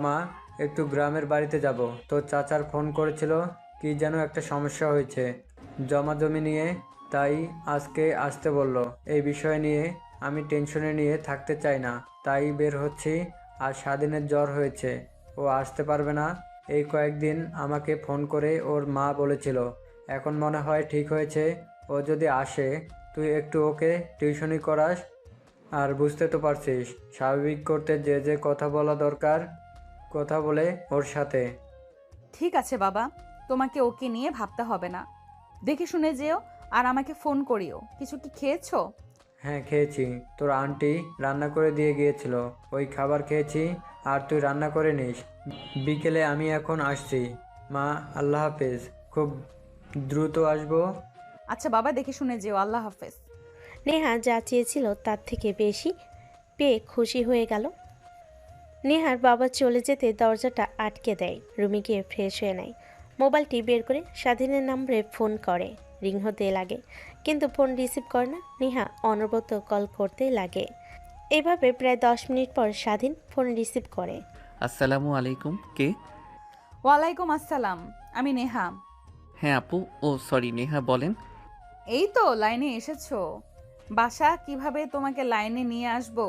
মা, একটু গ্রামের বাড়িতে যাব। তোর চাচার ফোন করেছিল, কি যেন একটা সমস্যা হয়েছে জমা জমি নিয়ে, তাই আজকে আসতে বলল। এই বিষয় নিয়ে আমি টেনশনে নিয়ে থাকতে চাই না, তাই বের হচ্ছি। আর স্বাধীনের জ্বর হয়েছে, ও আসতে পারবে না। এই কয়েকদিন আমাকে ফোন করে ওর মা বলেছিল। এখন মনে হয় ঠিক হয়েছে। ও যদি আসে, তুই একটু ওকে টিউশনি করাস। আর বুঝতে তো পারছিস, স্বাভাবিক করতে যে যে কথা বলা দরকার কথা বলে ওর সাথে। ঠিক আছে বাবা, তোমাকে ওকে নিয়ে ভাবতে হবে না। দেখে শুনে যেও আর আমাকে ফোন করিও। কিছু কি খেয়েছো? হ্যাঁ, খেয়েছি। তোর আন্টি রান্না করে দিয়ে গিয়েছিল, ওই খাবার খেয়েছি। আর তুই রান্না করে নিস। বিকেলে আমি এখন আসছি। মা, আল্লাহ হাফেজ। খুব দ্রুত আসবো। আচ্ছা বাবা, দেখে শুনে যেও। আল্লাহ হাফেজ। নেহা যা চেয়েছিল তার থেকে বেশি পেয়ে খুশি হয়ে গেল। নেহার বাবা চলে যেতে দরজাটা আটকে দেয়। রুমে গিয়ে ফ্রেশ হয়ে নেয়। মোবাইলটি বের করে স্বাধীনের নম্বরে ফোন করে। রিং হতে লাগে, কিন্তু ফোন রিসিভ করে না। নেহা অনবরত কল করতে লাগে। এভাবে প্রায় 10 মিনিট পর স্বাধীন ফোন রিসিভ করে। আসসালামু আলাইকুম, কে? ওয়ালাইকুম আসসালাম, আমি নেহা। হ্যাঁ আপু, ও সরি নেহা, বলেন। এই তো লাইনে এসেছো। বাসা কিভাবে তোমাকে লাইনে নিয়ে আসবো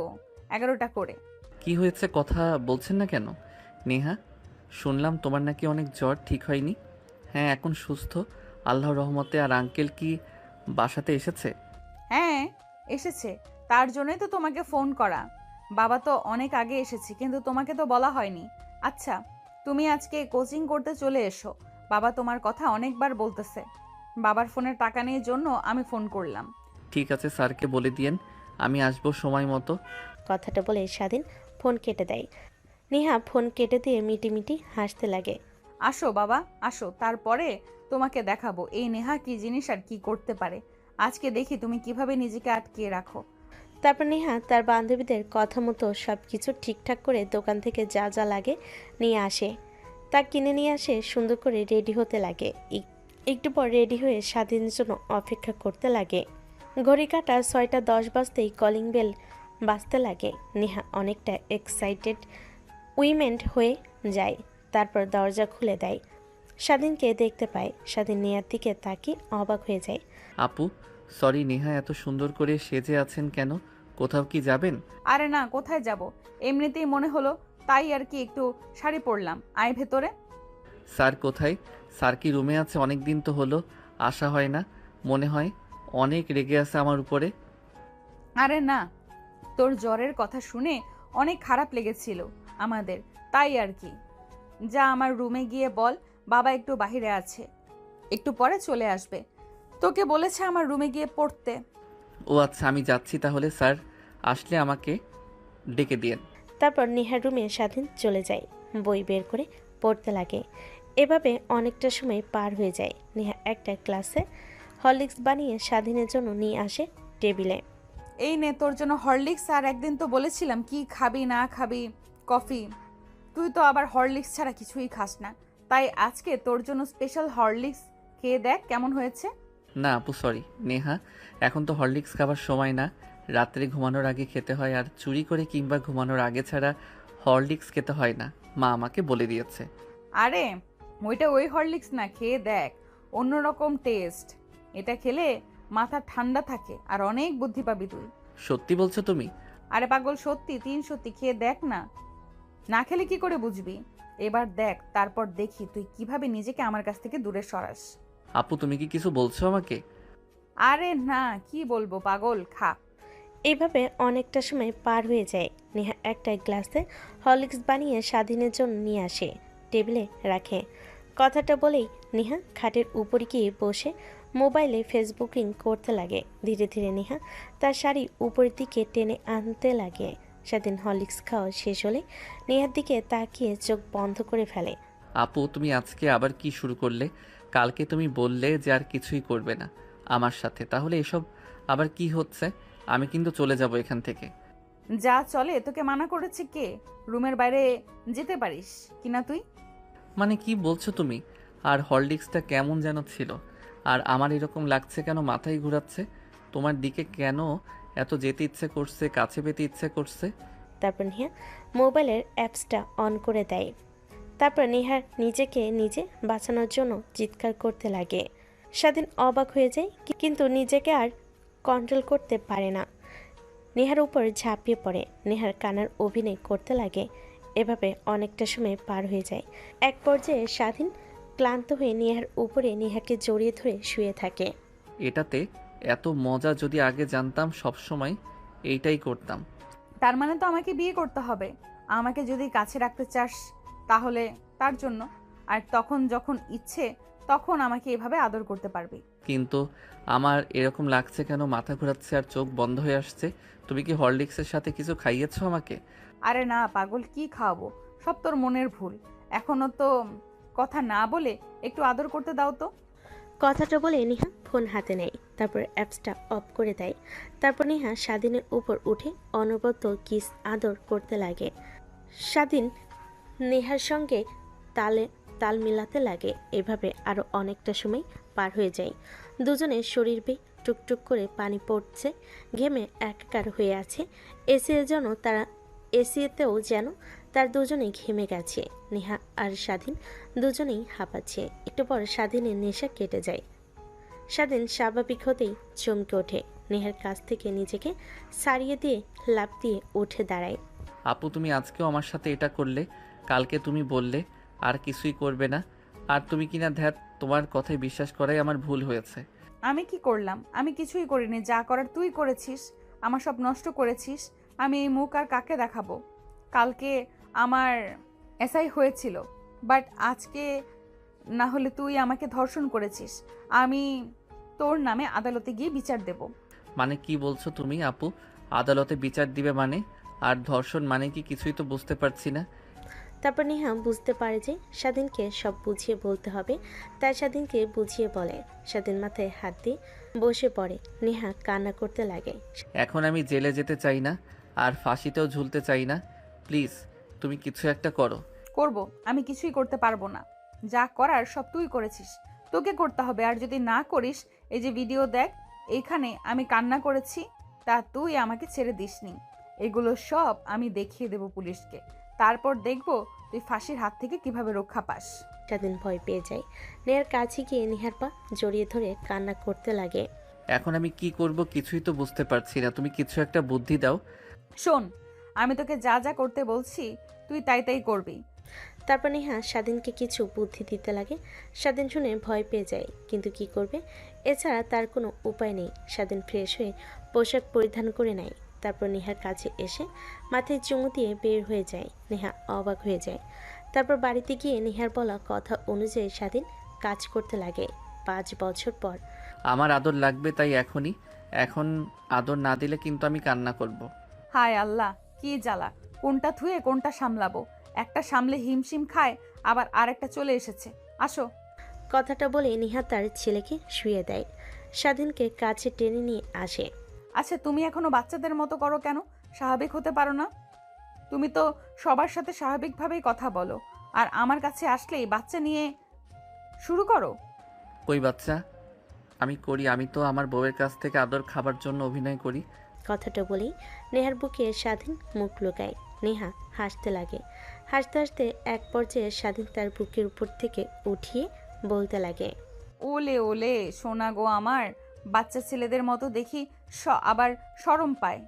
11টা করে। কি হয়েছে, কথা বলছেন না কেন? নেহা, শুনলাম তোমার নাকি অনেক জ্বর, ঠিক হয়নি? হ্যাঁ, এখন সুস্থ আল্লাহর রহমতে। আর আঙ্কেল কি বাসাতে এসেছে? হ্যাঁ এসেছে, তার জন্যই তো তোমাকে ফোন করা। বাবা তো অনেক আগে এসেছে, কিন্তু তোমাকে তো বলা হয়নি। আচ্ছা, তুমি আজকে কোচিং করতে চলে এসো। বাবা তোমার কথা অনেকবার বলতেছে। বাবার ফোনের টাকা নিয়ে জন্য আমি ফোন করলাম। ঠিক আছে, স্যারকে বলে দিয়েন আমি আসবো সময় মতো। কথাটা বলে স্বাধীন ফোন কেটে দেয়। নেহা ফোন কেটে দিয়ে মিটিমিটি হাসতে লাগে। আসো বাবা, আসো, তারপরে তোমাকে দেখাবো এই নেহা কি জিনিস আর কি করতে পারে। আজকে দেখি তুমি কিভাবে নিজেকে আটকিয়ে রাখো। তারপর নেহা তার বান্ধবীদের কথা মতো সব কিছু ঠিকঠাক করে দোকান থেকে যা যা লাগে নিয়ে আসে। তা কিনে নিয়ে আসে, সুন্দর করে রেডি হতে লাগে। একটু পর রেডি হয়ে স্বাধীনের জন্য অপেক্ষা করতে লাগে। ঘড়ি কাটা 6টা 10 বাজতেই কলিং বেল বাজতে লাগে। নেহা অনেকটা এক্সাইটেড উইমেন্ট হয়ে যায়। তারপর দরজা খুলে দেয়। স্বাধীনকে দেখতে পায়। স্বাধীন নেহার দিকে তাকিয়ে অবাক হয়ে যায়। আপু সরি, নেহা এত সুন্দর করে সেজে আছেন কেন? কোথাও কি যাবেন? আরে না, কোথায় যাব, এমনিতেই মনে হলো, তাই আর কি একটু শাড়ি পরলাম। আয় ভেতরে। স্যার কোথায়? স্যার কি রুমে আছে? অনেক দিন তো হলো আসা হয় না, মনে হয় অনেক রেগে আছে আমার উপরে। আরে না, তোর জ্বরের কথা শুনে অনেক খারাপ লেগেছিল আমাদের, তাই আর কি। যা আমার রুমে গিয়ে বল বাবা একটু বাইরে আছে, একটু পরে চলে আসবে। তোকে বলেছে আমার রুমে গিয়ে পড়তে। ও আচ্ছা, আমি যাচ্ছি তাহলে। স্যার আসলে আমাকে ডেকে দিয়েন। তারপর নেহার রুমে স্বাধীন চলে যায়। বই বের করে পড়তে লাগে। এভাবে অনেকটা সময় পার হয়ে যায়। নেহা একটা ক্লাসে হরলিক্স বানিয়ে স্বাধীনের জন্য নিয়ে আসে টেবিলে। এই নে তোর জন্য হরলিক্স। আর একদিন তো বলেছিলাম কি খাবি না খাবি, কফি। তুই তো আবার হরলিক্স ছাড়া কিছুই খাস না, তাই আজকে তোর জন্য স্পেশাল হরলিক্স খেয়ে দেখ কেমন হয়েছে। না আপু সরি নেহা, এখন তো হরলিক্স খাবার সময় না। রাত্রে ঘুমানোর আগে খেতে হয়, আর চুরি করে কিংবা ঘুমানোর আগে ছাড়া হরলিক্স খেতে হয় না, মা আমাকে বলে দিয়েছে। আরে ওইটা ওই হরলিক্স না, খেয়ে দেখ, অন্যরকম টেস্ট। এটা খেলে মাথা ঠান্ডা থাকে আর অনেক বুদ্ধি পাবি তুই। সত্যি বলছো তুমি? আরে পাগল, সত্যি, 3 সত্যি, খেয়ে দেখ না। না খেলে কি করে বুঝবি? এবার দেখ, তারপর দেখি তুই কিভাবে নিজেকে আমার কাছ থেকে দূরে সরাস। আপু তুমি কি কিছু বলছো আমাকে? আরে না, কি বলবো পাগল, খা। এইভাবে অনেকটা সময় পার হয়ে যায়। নেহা একটা গ্লাসে হরলিক্স বানিয়ে স্বাধীনের জন্য নিয়ে আসে, টেবিলে রাখে। কথাটা বলেই নেহা খাটের উপরে গিয়ে বসে মোবাইলে ফেসবুকিং করতে লাগে। ধীরে ধীরে নেহা তার শাড়ি উপরের দিকে টেনে আনতে লাগে। স্বাধীন হরলিক্স খাওয়া শেষ হলে নেহার দিকে তাকিয়ে চোখ বন্ধ করে ফেলে। আপু তুমি আজকে আবার কি শুরু করলে? কালকে তুমি বললে যে আর কিছুই করবে না, আমার সাথে, তাহলে এসব আবার কি হচ্ছে? আমি কিন্তু চলে যাব এখান থেকে। যা চলে, তোকে মানা করেছে কে? রুমের বাইরে যেতে পারিস কিনা তুই? মানে কি বলছো তুমি? আর হরলিক্সটা কেমন যেন ছিল, আর আমার এরকম লাগছে কেন, মাথায় ঘোরাচ্ছে। তোমার দিকে কেন এত যেতে ইচ্ছে করছে, কাছে পেতে ইচ্ছে করছে। তারপর নেহা মোবাইলের অ্যাপসটা অন করে দেয়। তারপর নেহার নিজেকে নিজে বাঁচানোর জন্য চিৎকার করতে লাগে। স্বাধীন অবাক হয়ে যায়, কিন্তু নিজেকে আর কন্ট্রোল করতে পারে না। নেহার উপর ঝাঁপিয়ে পড়ে, নেহার কান্নার অভিনয় করতে লাগে। এভাবে অনেকটা সময় পার হয়ে যায়। এক পর্যায়ে স্বাধীন ক্লান্ত হয়ে নেহার উপরে নেহাকে জড়িয়ে ধরে শুয়ে থাকে। এটাতে এত মজা, যদি আগে জানতাম সবসময় এইটাই করতাম। তার মানে তো আমাকে বিয়ে করতে হবে। আমাকে যদি কাছে রাখতে চাস তাহলে তার জন্য, আর তখন যখন ইচ্ছে তখন আমাকে এভাবে আদর করতে পারবি। কিন্তু আমার এরকম লাগছে কেন, মাথা ঘোরাচ্ছে আর চোখ বন্ধ হয়ে আসছে। তুমি কি হরলিক্সের সাথে কিছু খাইয়েছো আমাকে? আরে না পাগল, কি খাওয়াবো? সব তোর মনের ভুল। এখনো তো কথা না বলে একটু আদর করতে দাও তো। কথাটা বলে নেহা ফোন হাতে নেয়, তারপর অ্যাপসটা অফ করে দেয়। তারপর নেহা স্বাধীনের উপর উঠে অনবরত কিস আদর করতে লাগে। স্বাধীন নেহার সঙ্গে তাল মিলাতে লাগে। এভাবে আরও অনেকটা সময় পার হয়ে যায়। দুজনের শরীর বেয়ে টুকটুক করে পানি পড়ছে, ঘেমে একাকার হয়ে আছে। এসিতেও যেন তার দুজনেই ঘেমে গেছে। নেহা আর স্বাধীন দুজনেই হাঁপাচ্ছে। একটু পর স্বাধীনের নেশা কেটে যায়। স্বাধীন স্বাভাবিক হতেই চমকে ওঠে। নেহার কাছ থেকে নিজেকে সারিয়ে দিয়ে লাফ দিয়ে উঠে দাঁড়ায়। আপু, তুমি আজকেও আমার সাথে এটা করলে, কালকে তুমি বললে আর কিছুই করবে না। আর তুমি কিনা ধ্যাত, তোমার কথায় বিশ্বাস করাই আমার ভুল হয়েছে। আমি কি করলাম? আমি কিছুই করিনি। যা করার তুই করেছিস, আমার সব নষ্ট করেছিস। আমি এই মুখ আর কাকে দেখাবো? কালকে আমার এসআই হয়েছিল, বাট আজকে না হলে তুই আমাকে ধর্ষণ করেছিস। আমি তোর নামে আদালতে গিয়ে বিচার দেব। মানে কি বলছো তুমি আপু? আদালতে বিচার দিবে মানে? আর ধর্ষণ মানে কি, কিছুই তো বুঝতে পারছি না। তারপর নেহা বুঝতে পারে যে স্বাধীনকে সব বুঝিয়ে বলতে হবে, তাই স্বাধীনকে বুঝিয়ে বলে। স্বাধীন মাথায় হাত দিয়ে বসে পড়ে। নেহা কান্না করতে লাগে। এখন আমি জেলে যেতে চাই না, আর ফাঁসিতেও ঝুলতে চাই না। প্লিজ তুমি কিছু একটা করো। করব? আমি কিছুই করতে পারবো না। যা করার সব তুই করেছিস, তোকে করতে হবে। আর যদি না করিস, এই যে ভিডিও দেখ, এইখানে আমি কান্না করেছি, তা তুই আমাকে ছেড়ে দিসনি। এগুলো সব আমি দেখিয়ে দেব পুলিশকে। তারপর দেখব তুই ফাঁসির হাত থেকে কিভাবে রক্ষা পাস। স্বাধীন ভয় পেয়ে যায়। নেহার কাছে গিয়ে নেহার পা জড়িয়ে ধরে কান্না করতে লাগে। এখন আমি কি করব কিছুই তো বুঝতে পারছি না, তুমি কিছু একটা বুদ্ধি দাও। শোন, আমি তোকে যা যা করতে বলছি তুই তাই তাই করবি। তারপর নেহা স্বাধীনকে কিছু বুদ্ধি দিতে লাগে। স্বাধীন শুনে ভয় পেয়ে যায়, কিন্তু কি করবে? এছাড়া তার কোনো উপায় নেই। স্বাধীন ফ্রেশ হয়ে পোশাক পরিধান করে নেয়। তারপর নেহার কাছে এসে মাথায় চুমু দিয়ে বের হয়ে যায়। নেহা অবাক হয়ে যায়। তারপর বাড়িতে গিয়ে নেহার বলা কথা অনুযায়ী স্বাধীন কাজ করতে লাগে। 5 বছর পর। আমার আদর লাগবে, তাই এখনই। এখন আদর না দিলে কিন্তু আমি কান্না করব। হায় আল্লাহ, কি জ্বালা! কোনটা থুয়ে কোনটা সামলাবো? একটা সামলে হিমশিম খায়, আবার আরেকটা চলে এসেছে। আসো। কথাটা বলে নেহা তার ছেলেকে শুয়ে দেয়। স্বাধীনকে কাছে টেনে নিয়ে আসে। আচ্ছা, তুমি এখনো বাচ্চাদের মতো করো কেন? স্বাভাবিক হতে পারো না? তুমি তো সবার সাথে স্বাভাবিকভাবেই কথা বলো, আর আমার কাছে আসলেই বাচ্চা নিয়ে শুরু করো। কই বাচ্চা? আমি করি, আমি তো আমার বউয়ের কাছ থেকে আদর খাবার জন্য অভিনয় করি। কথাটা বলেই নেহার বুকে স্বাধীন মুখ লুকায়। নেহা হাসতে লাগে। হাসতে হাসতে এক পর্যায়ে স্বাধীন তার বুকের উপর থেকে উঠিয়ে বলতে লাগে, ওলে ওলে সোনা গো আমার, বাচ্চা ছেলেদের মতো দেখি আবার শরম পায়।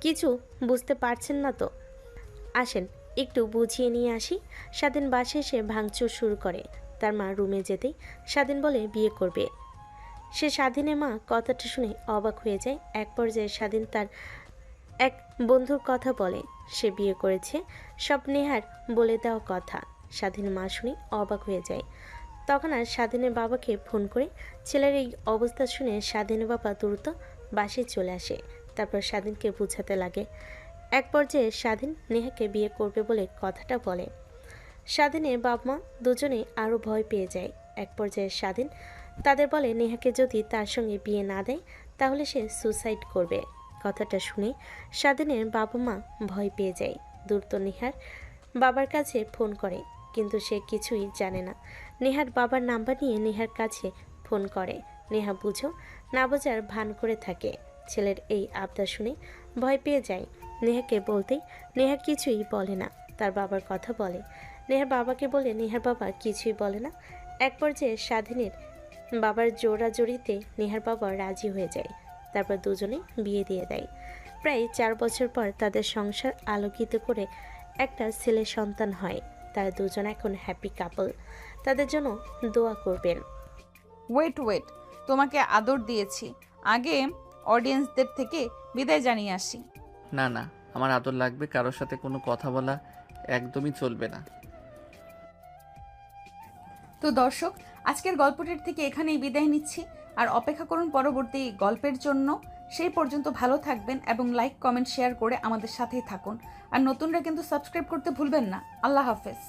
কিছু বুঝতে পারছেন না তো? আসেন একটু বুঝিয়ে নিয়ে আসি। স্বাধীন বাসে এসে ভাঙচুর শুরু করে। তার মা রুমে যেতেই স্বাধীন বলে বিয়ে করবে। সে স্বাধীনের মা কথাটা শুনে অবাক হয়ে যায়। এক পর্যায়ে স্বাধীন তার এক বন্ধুর কথা বলে সে বিয়ে করেছে, সব নেহার বলে দেওয়া কথা। স্বাধীন মা শুনে অবাক হয়ে যায়। তখন আর স্বাধীনের বাবাকে ফোন করে ছেলের এই অবস্থা শুনে স্বাধীনের বাবা দ্রুত বাসায় চলে আসে। তারপর স্বাধীনকে বোঝাতে লাগে। এক পর্যায়ে স্বাধীন নেহাকে বিয়ে করবে বলে কথাটা বলে। স্বাধীনের বাবা মা দুজনে আরও ভয় পেয়ে যায়। এক পর্যায়ে স্বাধীন তাদের বলে নেহাকে যদি তার সঙ্গে বিয়ে না দেয় তাহলে সে সুসাইড করবে। কথাটা শুনে স্বাধীনের বাবা মা ভয় পেয়ে যায়। দ্রুত নেহার বাবার কাছে ফোন করে, কিন্তু সে কিছুই জানে না। নেহার বাবার নাম্বার নিয়ে নেহার কাছে ফোন করে। নেহা বুঝো না বোঝার ভান করে থাকে। ছেলের এই আবদার শুনে ভয় পেয়ে যায়। নেহাকে বলতেই নেহা কিছুই বলে না, তার বাবার কথা বলে। নেহার বাবাকে বলে নেহার বাবা কিছুই বলে না। এক পর্যায়ে স্বাধীনের বাবার জোরাজোরিতে নেহার বাবা রাজি হয়ে যায়। তারপর দুজনে বিয়ে দিয়ে দেয়। প্রায় 4 বছর পর তাদের সংসার আলোকিত করে একটা ছেলে সন্তান হয়। তারা দুজন এখন হ্যাপি কাপল। তাদের জন্য দোয়া করবেন। ওয়েট, তোমাকে আদর দিয়েছি, আগে অডিয়েন্সদের থেকে বিদায় জানিয়ে আসি। না না, আমার আদর লাগবে, কারোর সাথে কোনো কথা বলা একদমই চলবে না। তো দর্শক, আজকের গল্পটির থেকে এখানেই বিদায় নিচ্ছি, আর অপেক্ষা করুন পরবর্তী গল্পের জন্য। সেই পর্যন্ত ভালো থাকবেন এবং লাইক, কমেন্ট, শেয়ার করে আমাদের সাথেই থাকুন। আর নতুনরা কিন্তু সাবস্ক্রাইব করতে ভুলবেন না। আল্লাহ হাফেজ।